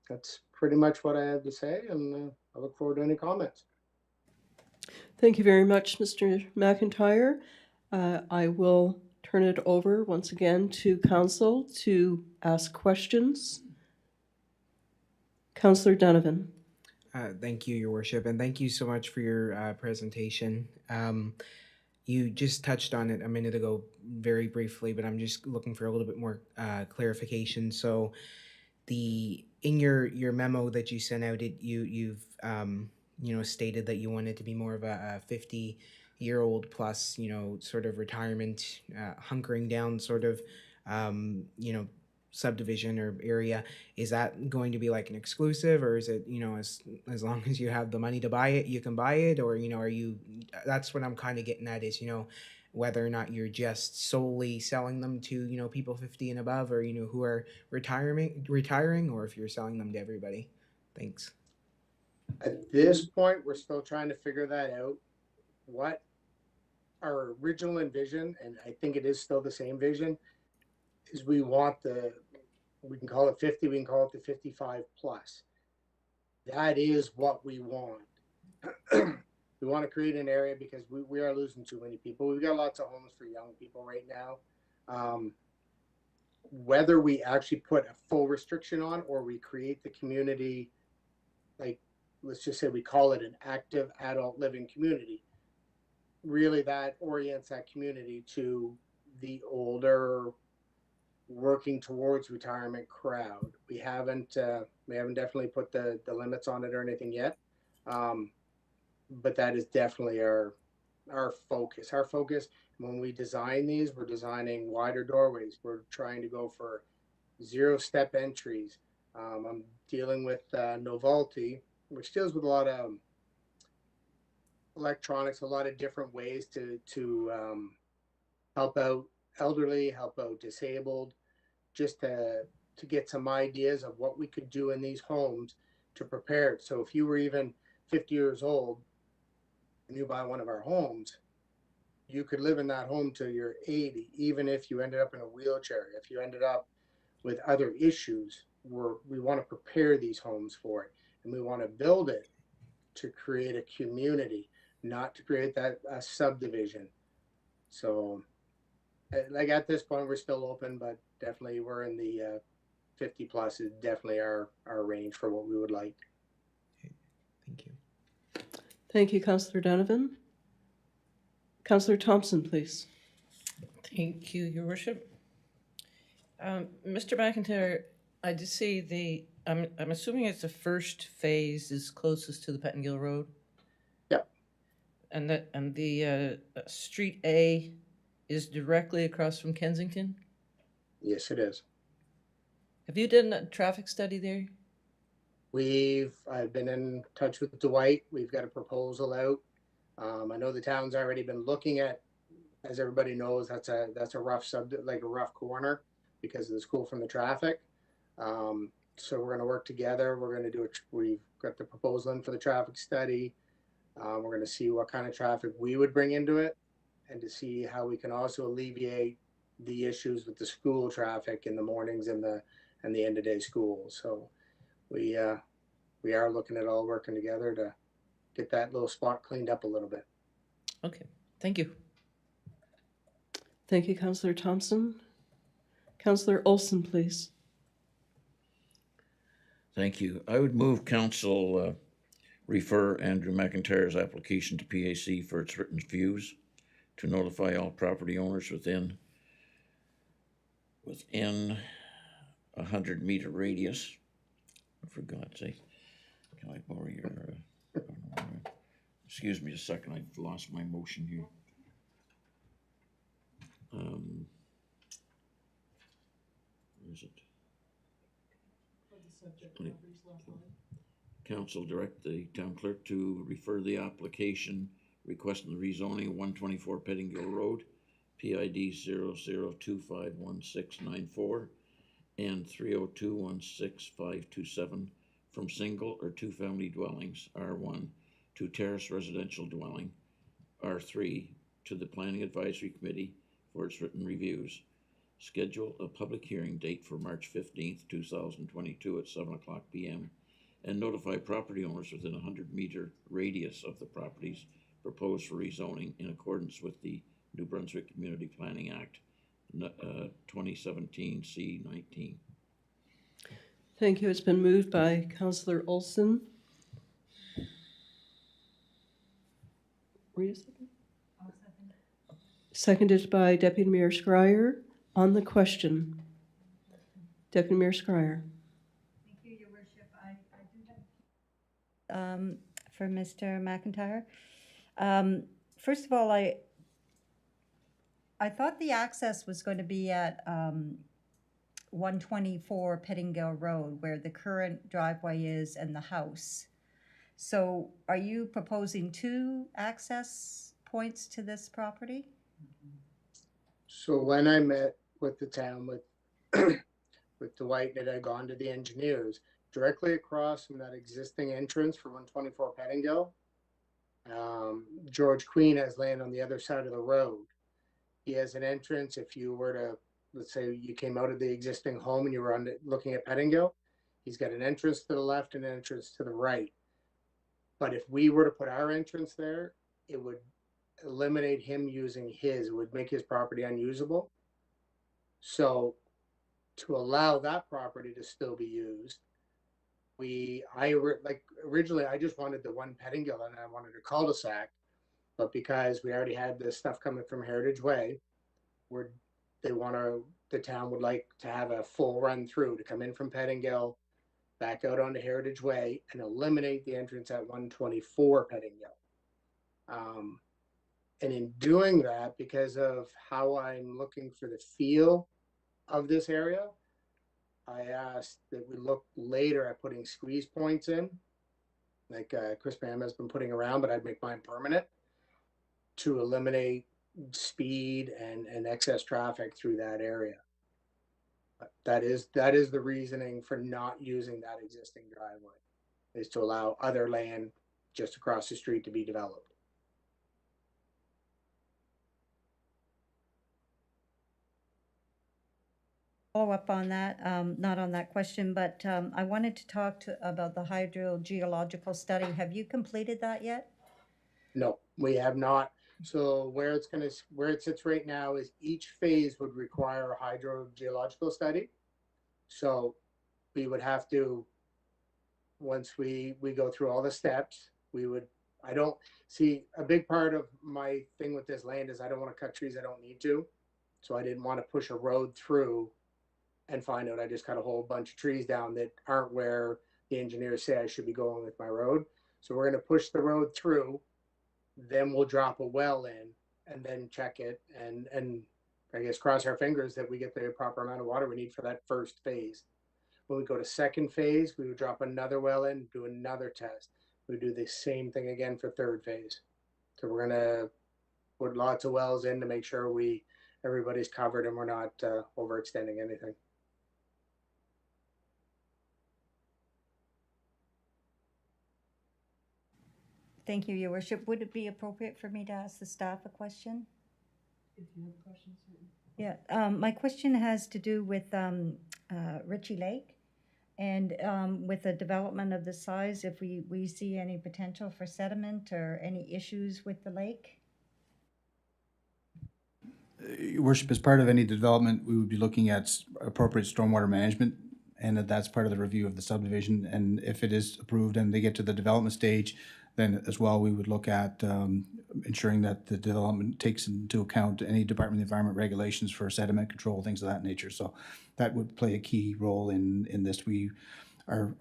that's pretty much what I have to say, and I look forward to any comments. Thank you very much, Mr. McIntyre. I will turn it over once again to Council to ask questions. Councillor Donovan. Thank you, Your Worship, and thank you so much for your presentation. You just touched on it a minute ago very briefly, but I'm just looking for a little bit more clarification. So in your memo that you sent out, you've stated that you wanted to be more of a 50-year-old plus, sort of retirement, hunkering down sort of, subdivision or area. Is that going to be like an exclusive, or is it, as long as you have the money to buy it, you can buy it? Or, are you, that's what I'm kind of getting at is, whether or not you're just solely selling them to, people 50 and above, or, who are retiring, or if you're selling them to everybody. Thanks. At this point, we're still trying to figure that out. What our original envision, and I think it is still the same vision, is we can call it 50, we can call it the 55 plus. That is what we want. We want to create an area because we are losing too many people. We've got lots of homes for young people right now. Whether we actually put a full restriction on or we create the community, like, let's just say we call it an active adult living community, really that orients that community to the older working towards retirement crowd. We haven't definitely put the limits on it or anything yet. But that is definitely our focus. Our focus when we design these, we're designing wider doorways. We're trying to go for 0-step entries. I'm dealing with Novelty, which deals with a lot of electronics, a lot of different ways to help out elderly, help out disabled, just to get some ideas of what we could do in these homes to prepare it. So if you were even 50 years old and you buy one of our homes, you could live in that home till you're 80, even if you ended up in a wheelchair, if you ended up with other issues. We want to prepare these homes for it, and we want to build it to create a community, not to create a subdivision. So like at this point, we're still open, but definitely we're in the 50 plus is definitely our range for what we would like. Thank you. Thank you, Councillor Donovan. Councillor Thompson, please. Thank you, Your Worship. Mr. McIntyre, I did see I'm assuming it's the first phase is closest to the Pettingill Road. Yep. And the Street A is directly across from Kensington? Yes, it is. Have you done a traffic study there? I've been in touch with Dwight. We've got a proposal out. I know the town's already been looking at, as everybody knows, that's a rough like a rough corner because of the school from the traffic. So we're going to work together. We're going to we've got the proposal in for the traffic study. We're going to see what kind of traffic we would bring into it, and to see how we can also alleviate the issues with the school traffic in the mornings and the end of day school. So we are looking at all working together to get that little spot cleaned up a little bit. Okay, thank you. Thank you, Councillor Thompson. Councillor Olson, please. Thank you. I would move council refer Andrew McIntyre's application to PAC for its written views, to notify all property owners within 100-meter radius. For God's sake, can I borrow your? Excuse me a second. I've lost my motion here. Where is it? Council direct the town clerk to refer the application requesting the rezoning of 124 Pettingill Road, PID 00251694 and 302165527 from single or two-family dwellings, R1, to terrace residential dwelling, R3, to the Planning Advisory Committee for its written reviews. Schedule a public hearing date for March 15th, 2022 at 7:00 p.m. and notify property owners within a 100-meter radius of the properties proposed for rezoning in accordance with the New Brunswick Community Planning Act 2017 C19. Thank you. It's been moved by Councillor Olson. Seconded by Deputy Mayor Scryer. On the question, Deputy Mayor Scryer. Thank you, Your Worship. I do have for Mr. McIntyre. First of all, I thought the access was going to be at 124 Pettingill Road, where the current driveway is and the house. So are you proposing two access points to this property? So when I met with the town, with with Dwight, that had gone to the engineers, directly across from that existing entrance for 124 Pettingill, George Queen has land on the other side of the road. He has an entrance. If you were to, let's say you came out of the existing home and you were looking at Pettingill, he's got an entrance to the left and an entrance to the right. But if we were to put our entrance there, it would eliminate him using his, it would make his property unusable. So to allow that property to still be used, originally I just wanted the one Pettingill and I wanted a cul-de-sac, but because we already had this stuff coming from Heritage Way, the town would like to have a full run through to come in from Pettingill, back out onto Heritage Way, and eliminate the entrance at 124 Pettingill. And in doing that, because of how I'm looking for the feel of this area, I asked that we look later at putting squeeze points in, like Quispamsis has been putting around, but I'd make mine permanent to eliminate speed and excess traffic through that area. That is the reasoning for not using that existing driveway, is to allow other land just across the street to be developed. Follow up on that, not on that question, but I wanted to talk about the hydrogeological study. Have you completed that yet? No, we have not. So where it sits right now is each phase would require a hydrogeological study. So we would have to, once we go through all the steps, I don't see, a big part of my thing with this land is I don't want to cut trees I don't need to. So I didn't want to push a road through and find out I just cut a whole bunch of trees down that aren't where the engineers say I should be going with my road. So we're going to push the road through, then we'll drop a well in and then check it and I guess cross our fingers that we get the proper amount of water we need for that first phase. When we go to second phase, we would drop another well in, do another test. We do the same thing again for third phase. So we're gonna put lots of wells in to make sure everybody's covered and we're not overextending anything. Thank you, Your Worship. Would it be appropriate for me to ask the staff a question? If you have questions. Yeah, my question has to do with Ritchie Lake and with the development of the size, if we see any potential for sediment or any issues with the lake? Your Worship, as part of any development, we would be looking at appropriate stormwater management, and that's part of the review of the subdivision. And if it is approved and they get to the development stage, then as well we would look at ensuring that the development takes into account any Department of the Environment regulations for sediment control, things of that nature. So that would play a key role in this. We are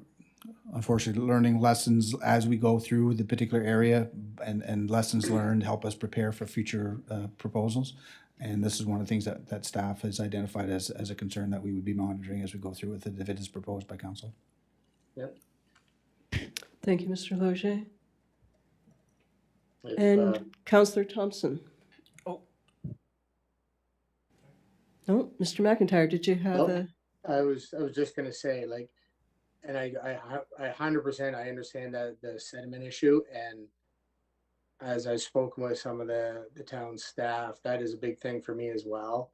unfortunately learning lessons as we go through the particular area, and lessons learned help us prepare for future proposals. And this is one of the things that staff has identified as a concern that we would be monitoring as we go through with it if it is proposed by council. Yep. Thank you, Mr. Loger. And Councillor Thompson. Oh. No, Mr. McIntyre, did you have Nope. I was just gonna say, like, and I 100% I understand that the sediment issue, and as I've spoken with some of the town staff, that is a big thing for me as well.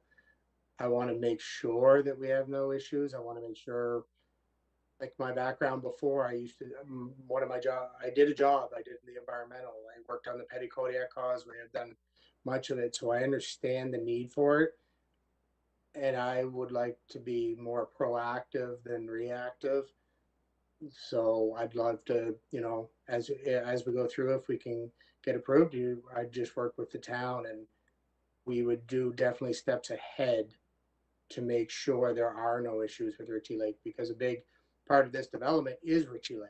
I want to make sure that we have no issues. I want to make sure, like my background before, I used to, one of my job, I did in the environmental. I worked on the Petty Kodiak Causeway. I've done much of it, so I understand the need for it. And I would like to be more proactive than reactive. So I'd love to, as we go through, if we can get approved, I'd just work with the town and we would do definitely steps ahead to make sure there are no issues with Ritchie Lake, because a big part of this development is Ritchie Lake.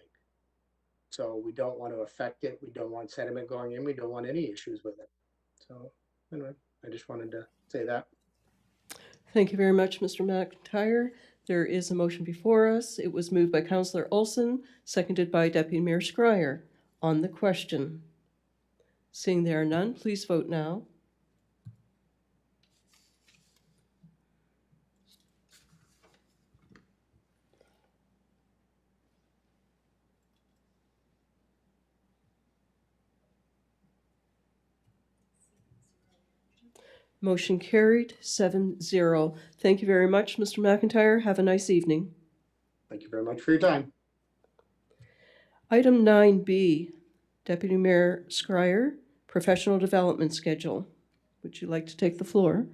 So we don't want to affect it. We don't want sediment going in. We don't want any issues with it. So anyway, I just wanted to say that. Thank you very much, Mr. McIntyre. There is a motion before us. It was moved by Councillor Olson, seconded by Deputy Mayor Scryer. On the question. Seeing there are none, please vote now. Motion carried 7-0. Thank you very much, Mr. McIntyre. Have a nice evening. Thank you very much for your time. Item 9B, Deputy Mayor Scryer, Professional Development Schedule. Would you like to take the floor?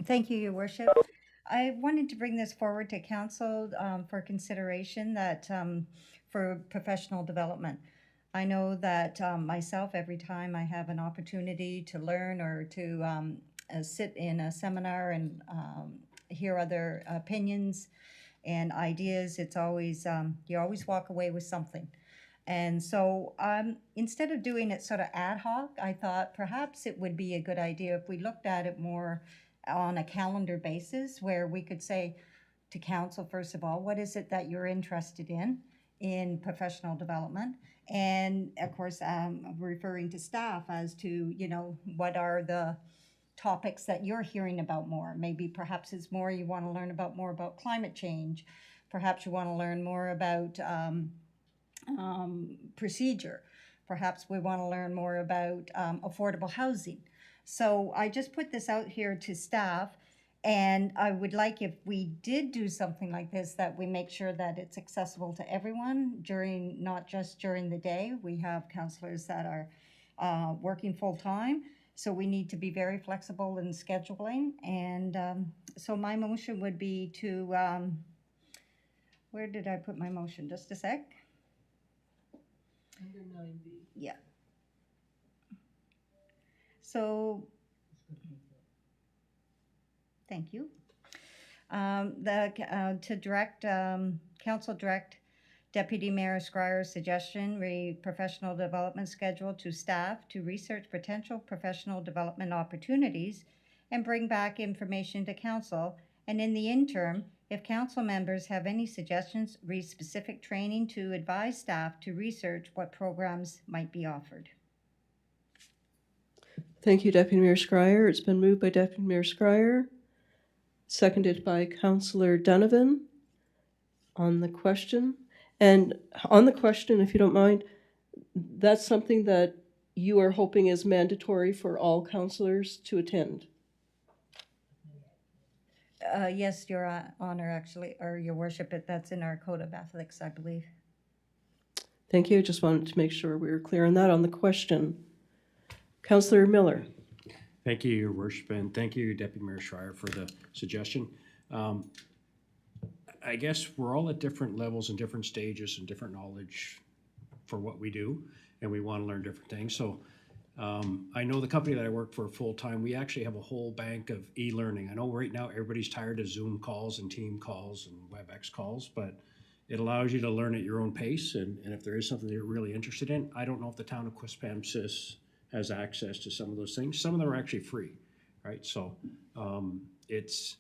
Thank you, Your Worship. I wanted to bring this forward to Council for consideration that for professional development. I know that myself, every time I have an opportunity to learn or to sit in a seminar and hear other opinions and ideas, it's always, you always walk away with something. And so instead of doing it sort of ad hoc, I thought perhaps it would be a good idea if we looked at it more on a calendar basis, where we could say to Council, first of all, what is it that you're interested in professional development? And of course, referring to staff as to, you know, what are the topics that you're hearing about more? Maybe perhaps it's more you want to learn about more about climate change. Perhaps you want to learn more about procedure. Perhaps we want to learn more about affordable housing. So I just put this out here to staff, and I would like, if we did do something like this, that we make sure that it's accessible to everyone during, not just during the day. We have councillors that are working full-time, so we need to be very flexible in scheduling. And so my motion would be to, where did I put my motion? Just a sec. Under 9B. Yeah. So, thank you. To direct, council direct Deputy Mayor Scryer's suggestion, professional development schedule to staff to research potential professional development opportunities and bring back information to council. And in the interim, if council members have any suggestions, read specific training to advise staff to research what programs might be offered. Thank you, Deputy Mayor Scryer. It's been moved by Deputy Mayor Scryer, seconded by Councillor Donovan. On the question, and on the question, if you don't mind, that's something that you are hoping is mandatory for all councillors to attend. Yes, Your Honor, actually, or Your Worship, that's in our Code of Ethics, I believe. Thank you. Just wanted to make sure we were clear on that. On the question, Councillor Miller. Thank you, Your Worship, and thank you, Deputy Mayor Schreier, for the suggestion. I guess we're all at different levels and different stages and different knowledge for what we do, and we want to learn different things. So I know the company that I work for full-time, we actually have a whole bank of e-learning. I know right now everybody's tired of Zoom calls and team calls and WebEx calls, but it allows you to learn at your own pace. And if there is something that you're really interested in, I don't know if the town of Quispamsis has access to some of those things. Some of them are actually free, right? So that's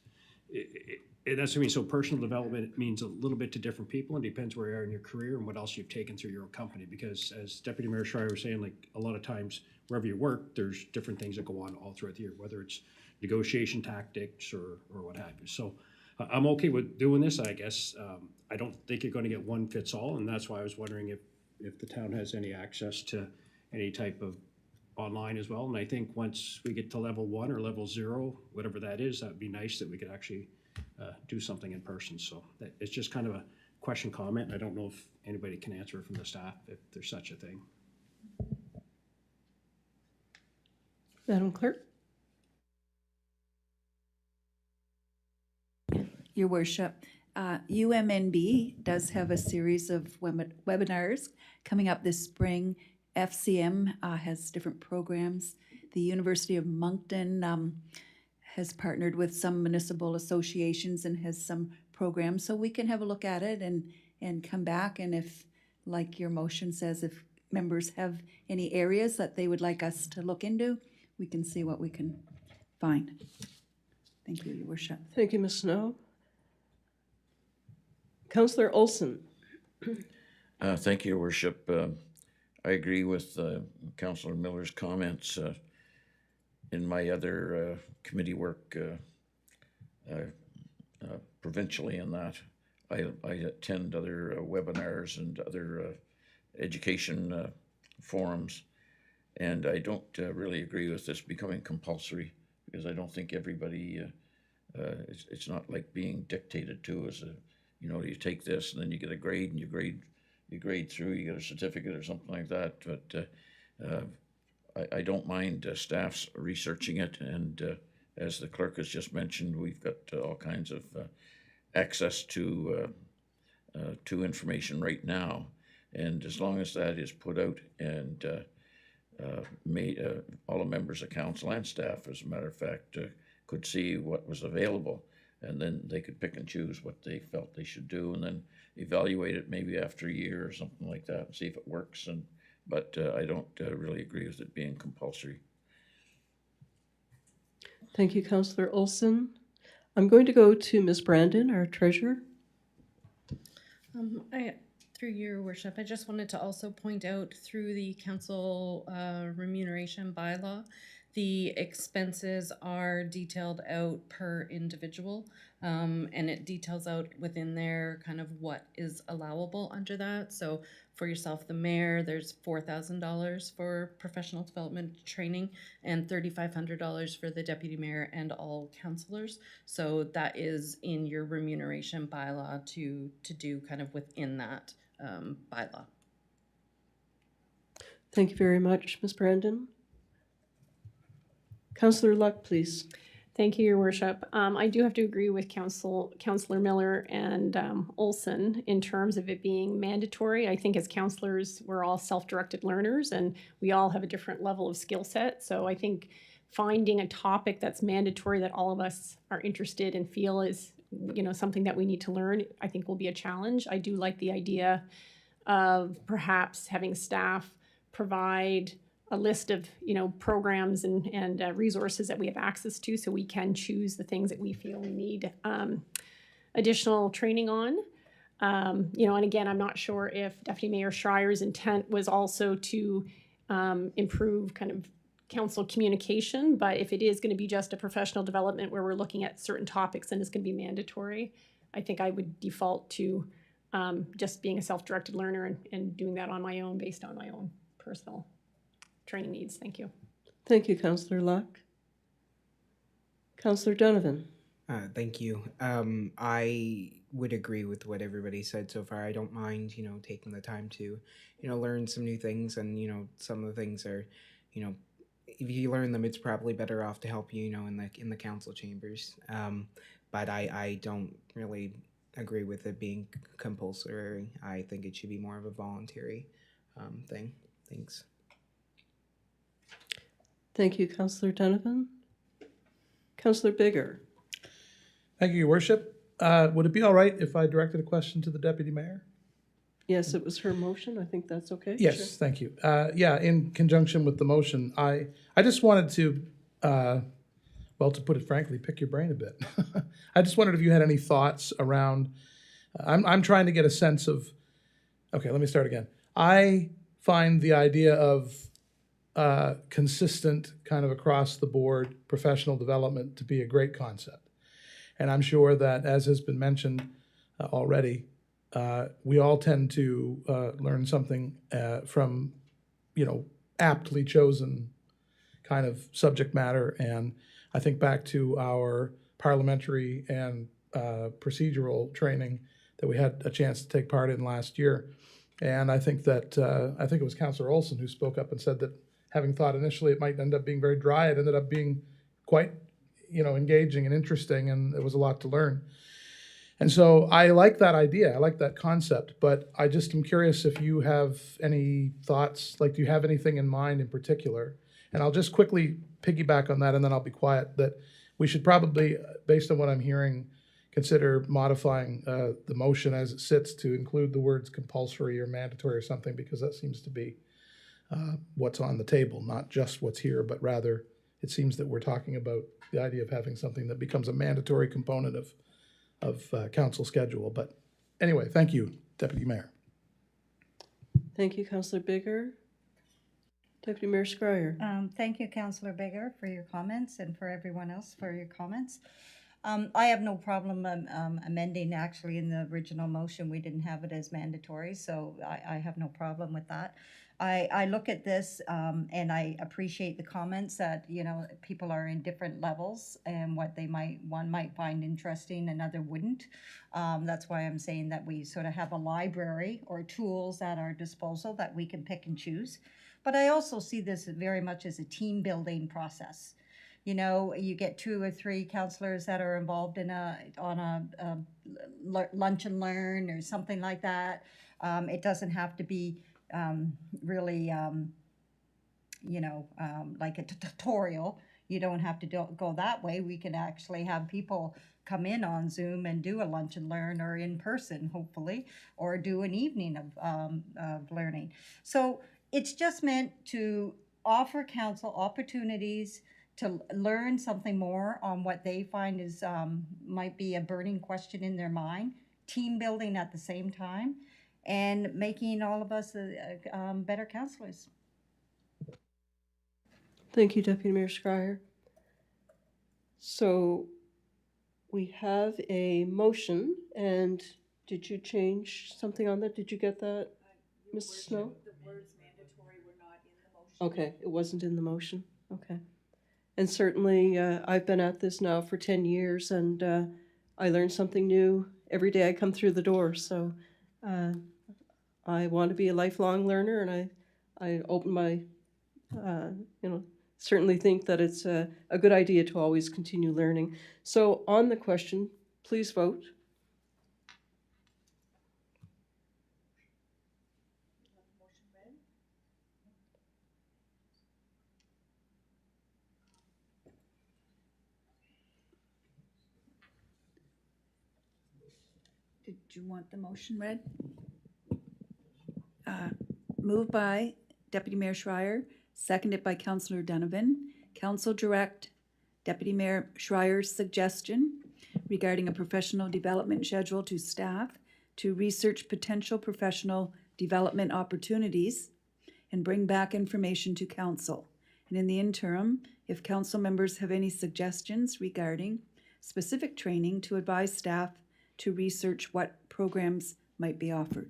what I mean. So personal development means a little bit to different people, and depends where you are in your career and what else you've taken through your own company. Because as Deputy Mayor Schreier was saying, like a lot of times wherever you work, there's different things that go on all throughout the year, whether it's negotiation tactics or what have you. So I'm okay with doing this, I guess. I don't think you're going to get one fits all, and that's why I was wondering if the town has any access to any type of online as well. And I think once we get to level 1 or level 0, whatever that is, that'd be nice that we could actually do something in person. So it's just kind of a question comment. I don't know if anybody can answer it from the staff if there's such a thing. Madam Clerk. Your Worship, UMNB does have a series of webinars coming up this spring. FCM has different programs. The University of Moncton has partnered with some municipal associations and has some programs, so we can have a look at it and and come back. And if, like your motion says, if members have any areas that they would like us to look into, we can see what we can find. Thank you, Your Worship. Thank you, Ms. Snow. Councillor Olson. Thank you, Your Worship. I agree with Councillor Miller's comments. In my other committee work provincially in that, I attend other webinars and other education forums, and I don't really agree with this becoming compulsory, because I don't think everybody, it's not like being dictated to as a, you know, you take this and then you get a grade and you grade through, you get a certificate or something like that. But I don't mind staffs researching it, and as the clerk has just mentioned, we've got all kinds of access to information right now, and as long as that is put out and all the members of council and staff, as a matter of fact, could see what was available, and then they could pick and choose what they felt they should do, and then evaluate it maybe after a year or something like that and see if it works. But I don't really agree with it being compulsory. Thank you, Councillor Olson. I'm going to go to Ms. Brandon, our treasurer. Through your worship, I just wanted to also point out through the council remuneration bylaw, the expenses are detailed out per individual, and it details out within there kind of what is allowable under that. So for yourself, the mayor, there's $4,000 for professional development training and $3,500 for the deputy mayor and all councillors. So that is in your remuneration bylaw to do kind of within that bylaw. Thank you very much, Ms. Brandon. Councillor Luck, please. Thank you, Your Worship. I do have to agree with Councillor Miller and Olson in terms of it being mandatory. I think as councillors, we're all self-directed learners and we all have a different level of skill set. So I think finding a topic that's mandatory that all of us are interested and feel is, you know, something that we need to learn, I think will be a challenge. I do like the idea of perhaps having staff provide a list of, you know, programs and resources that we have access to, so we can choose the things that we feel we need additional training on. You know, and again, I'm not sure if Deputy Mayor Schreier's intent was also to improve kind of council communication, but if it is going to be just a professional development where we're looking at certain topics and it's going to be mandatory, I think I would default to just being a self-directed learner and doing that on my own based on my own personal training needs. Thank you. Thank you, Councillor Luck. Councillor Donovan. Thank you. I would agree with what everybody said so far. I don't mind, you know, taking the time to, you know, learn some new things, and, you know, some of the things are, you know, if you learn them, it's probably better off to help you, you know, in the council chambers. But I don't really agree with it being compulsory. I think it should be more of a voluntary thing. Thanks. Thank you, Councillor Donovan. Councillor Bigger. Thank you, Your Worship. Would it be all right if I directed a question to the Deputy Mayor? Yes, it was her motion. I think that's okay. Yes, Sure. thank you. Yeah, in conjunction with the motion, I just wanted to, well, to put it frankly, pick your brain a bit. I just wondered if you had any thoughts around, I'm trying to get a sense of, okay, let me start again. I find the idea of consistent kind of across the board professional development to be a great concept. And I'm sure that, as has been mentioned already, we all tend to learn something from, you know, aptly chosen kind of subject matter. And I think back to our parliamentary and procedural training that we had a chance to take part in last year. And I think that, I think it was Councillor Olson who spoke up and said that having thought initially it might end up being very dry, it ended up being quite, you know, engaging and interesting, and there was a lot to learn. And so I like that idea, I like that concept, but I just am curious if you have any thoughts, like do you have anything in mind in particular? And I'll just quickly piggyback on that and then I'll be quiet, that we should probably, based on what I'm hearing, consider modifying the motion as it sits to include the words compulsory or mandatory or something, because that seems to be what's on the table, not just what's here, but rather it seems that we're talking about the idea of having something that becomes a mandatory component of council schedule. But anyway, thank you, Deputy Mayor. Thank you, Councillor Bigger. Deputy Mayor Scryer. Thank you, Councillor Bigger, for your comments and for everyone else for your comments. I have no problem amending. Actually, in the original motion, we didn't have it as mandatory, so I have no problem with that. I look at this and I appreciate the comments that, you know, people are in different levels and what they one might find interesting, another wouldn't. That's why I'm saying that we sort of have a library or tools at our disposal that we can pick and choose. But I also see this very much as a team building process. You know, you get 2 or 3 counselors that are involved in on a lunch and learn or something like that. It doesn't have to be really, you know, like a tutorial. You don't have to go that way. We can actually have people come in on Zoom and do a lunch and learn, or in person, hopefully, or do an evening of learning. So it's just meant to offer council opportunities to learn something more on what they find is might be a burning question in their mind, team building at the same time, and making all of us better counselors. Thank you, Deputy Mayor Scryer. So we have a motion, and did you change something on that? Did you get that, Ms. Snow? The words mandatory were not in the motion. Okay, it wasn't in the motion. Okay. And certainly, I've been at this now for 10 years, and I learn something new every day I come through the door. So I want to be a lifelong learner, and I open my, you know, certainly think that it's a good idea to always continue learning. So on the question, please vote. Did you want the motion read? Moved by Deputy Mayor Schreier, seconded by Councillor Donovan. Council direct Deputy Mayor Schreier's suggestion regarding a professional development schedule to staff to research potential professional development opportunities and bring back information to council. And in the interim, if council members have any suggestions regarding specific training, to advise staff to research what programs might be offered.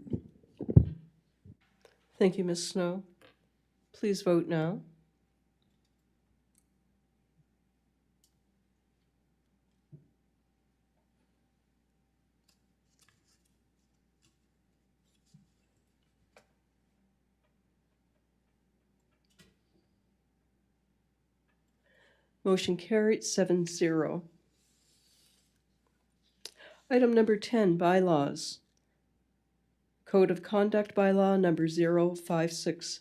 Thank you, Ms. Snow. Please vote now. Motion carried 7-0. Item number 10, bylaws. Code of Conduct bylaw number 056,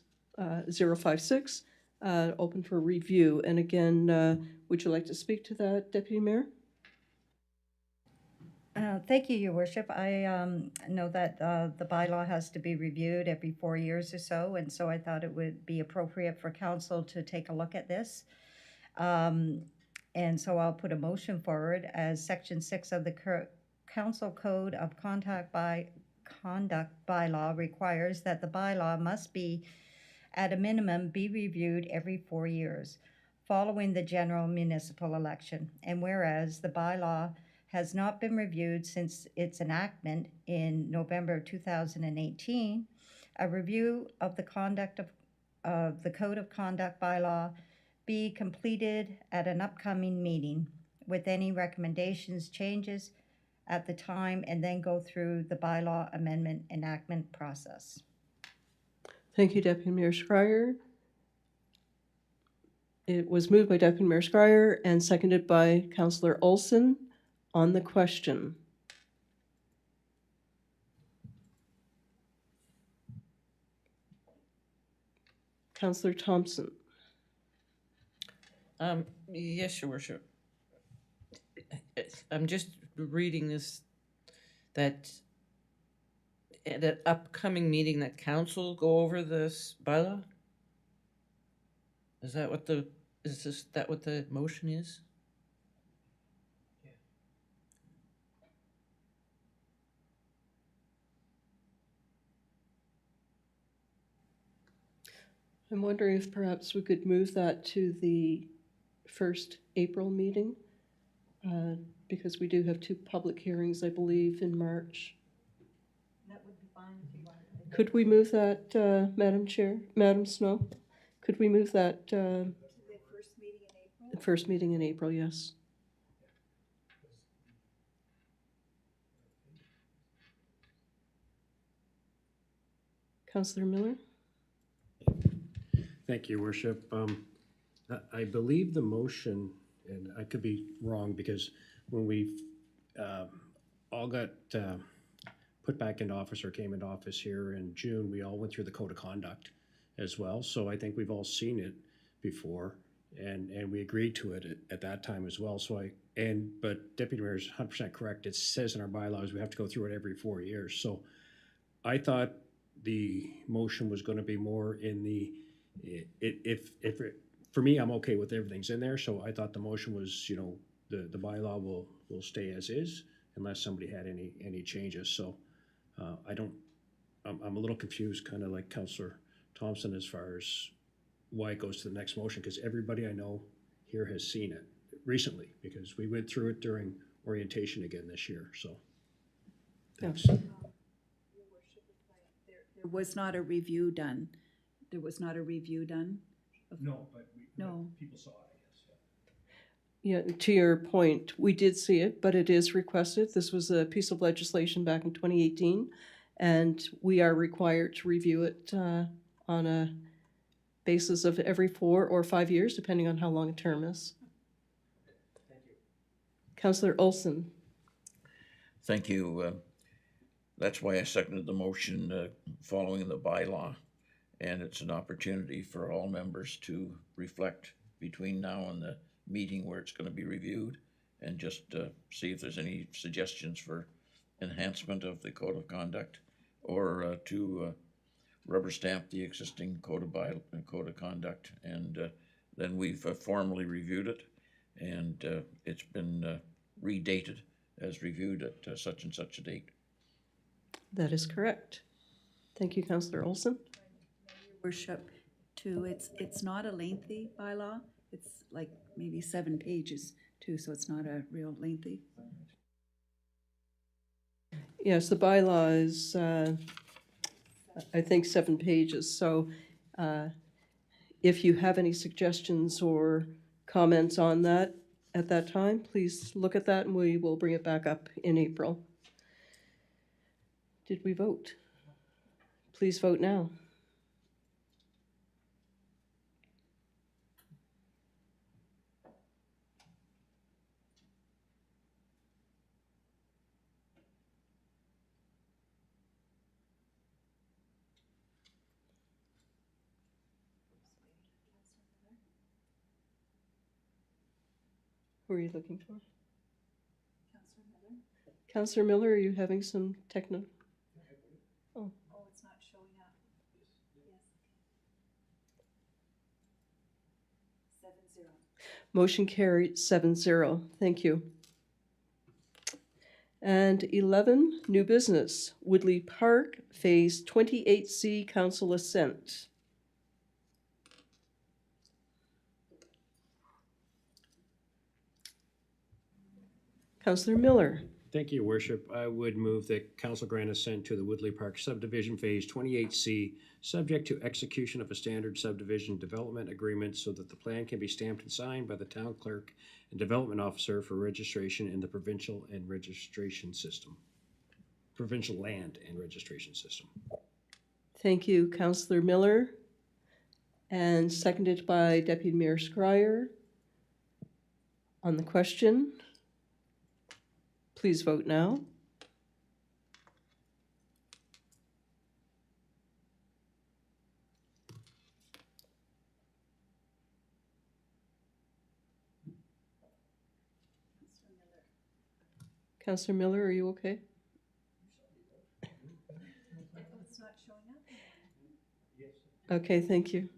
open for review. And again, would you like to speak to that, Deputy Mayor? Thank you, Your Worship. I know that the bylaw has to be reviewed every 4 years or so, and so I thought it would be appropriate for council to take a look at this. And so I'll put a motion forward as Section 6 of the Council Code of Conduct bylaw requires that the bylaw must be, at a minimum, be reviewed every 4 years following the general municipal election. And whereas the bylaw has not been reviewed since its enactment in November 2018, a review of the conduct of the Code of Conduct bylaw be completed at an upcoming meeting with any recommendations, changes at the time, and then go through the bylaw amendment enactment process. Thank you, Deputy Mayor Scryer. It was moved by Deputy Mayor Scryer and seconded by Councillor Olson. On the question. Councillor Thompson. Yes, Your Worship. I'm just reading this, that at an upcoming meeting that council go over this bylaw? Is that what that what the motion is? I'm wondering if perhaps we could move that to the first April meeting, because we do have 2 public hearings, I believe, in March. That would be fine if you wanted. Could we move that, Madam Chair, Madam Snow? Could we move that, The first meeting in April? the first meeting in April, yes? Councillor Miller? Thank you, Your Worship. I believe the motion, and I could be wrong, because when we all got put back into office or came into office here in June, we all went through the code of conduct as well. So I think we've all seen it before, and we agreed to it at that time as well. But Deputy Mayor is 100% correct. It says in our bylaws we have to go through it every 4 years. So I thought the motion was going to be more in the, for me, I'm okay with everything's in there. So I thought the motion was, the bylaw will stay as is unless somebody had any changes. So I'm a little confused, kind of like Councillor Thompson, as far as why it goes to the next motion, because everybody I know here has seen it recently, because we went through it during orientation again this year. So thanks. There was not a review done. There was not a review done? No, but No. people saw it, I guess. Yeah, to your point, we did see it, but it is requested. This was a piece of legislation back in 2018, and we are required to review it on a basis of every 4 or 5 years, depending on how long a term is. Thank you. Councillor Olson? Thank you. That's why I seconded the motion following the bylaw. And it's an opportunity for all members to reflect between now and the meeting where it's going to be reviewed, and just see if there's any suggestions for enhancement of the code of conduct, or to rubber stamp the existing code of conduct. And then we've formally reviewed it, and it's been redated as reviewed at such and such a date. That is correct. Thank you, Councillor Olson. Your Worship, too, it's not a lengthy bylaw. It's like maybe 7 pages too, so it's not a real lengthy. Yes, the bylaw is, I think, 7 pages. So if you have any suggestions or comments on that at that time, please look at that and we will bring it back up in April. Did we vote? Please vote now. Who are you looking for? Councillor Miller, are you having some technical? Oh. Oh, it's not showing up. Yes. 7-0. Motion carried 7-0. Thank you. And 11, new business, Woodley Park, Phase 28C, Council Assent. Councillor Miller. Thank you, Your Worship. I would move that council grant assent to the Woodley Park subdivision phase 28C, subject to execution of a standard subdivision development agreement so that the plan can be stamped and signed by the town clerk and development officer for registration in the provincial land and registration system. Thank you, Councillor Miller. And seconded by Deputy Mayor Scryer. On the question, please vote now. Councillor Miller, are you okay? Okay, thank you.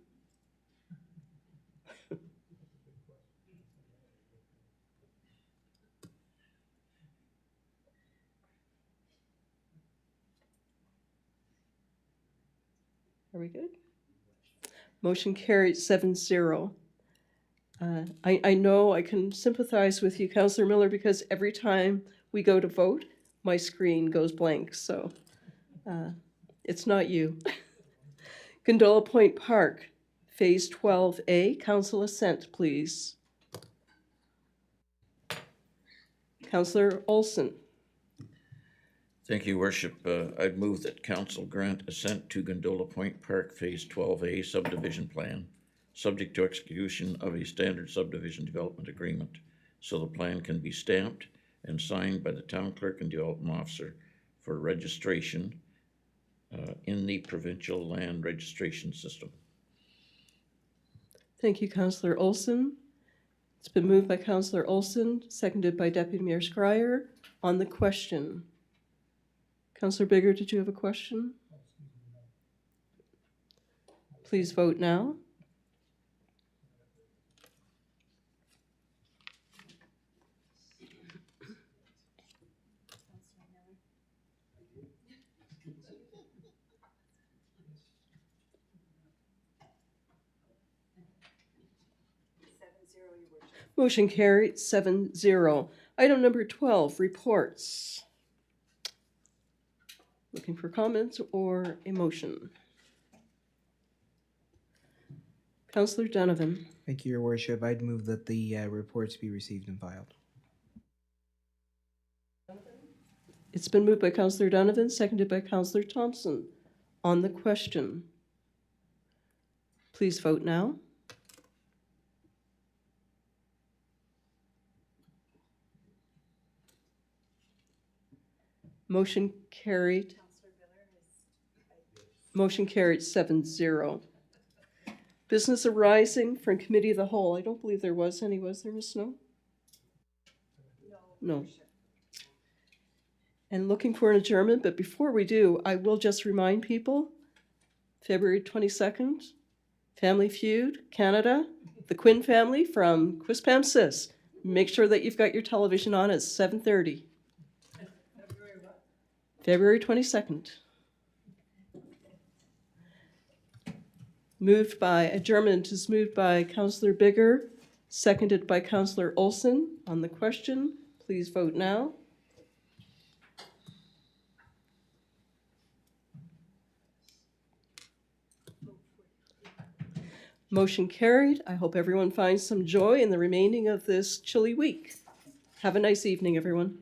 Are we good? Motion carried 7-0. I know I can sympathize with you, Councillor Miller, because every time we go to vote, my screen goes blank, so it's not you. Gondola Point Park, Phase 12A, council assent, please. Councillor Olson. Thank you, Worship. I'd move that council grant assent to Gondola Point Park Phase 12A subdivision plan, subject to execution of a standard subdivision development agreement, so the plan can be stamped and signed by the town clerk and development officer for registration in the provincial land registration system. Thank you, Councillor Olson. It's been moved by Councillor Olson, seconded by Deputy Mayor Scryer. On the question, Councillor Bigger, did you have a question? Please vote now. Motion carried 7-0. Item number 12, reports. Looking for comments or a motion. Councillor Donovan. Thank you, Your Worship. I'd move that the reports be received and filed. It's been moved by Councillor Donovan, seconded by Councillor Thompson. On the question, please vote now. Motion carried. Motion carried 7-0. Business arising from Committee of the Whole. I don't believe there was any, was there, Ms. Snow? No. And looking for an adjournment, but before we do, I will just remind people, February 22nd, Family Feud, Canada, the Quinn family from Quispamsis. Make sure that you've got your television on at 7:30. February 22nd. Adjournment is moved by Councillor Bigger, seconded by Councillor Olson. On the question, please vote now. Motion carried. I hope everyone finds some joy in the remaining of this chilly week. Have a nice evening, everyone.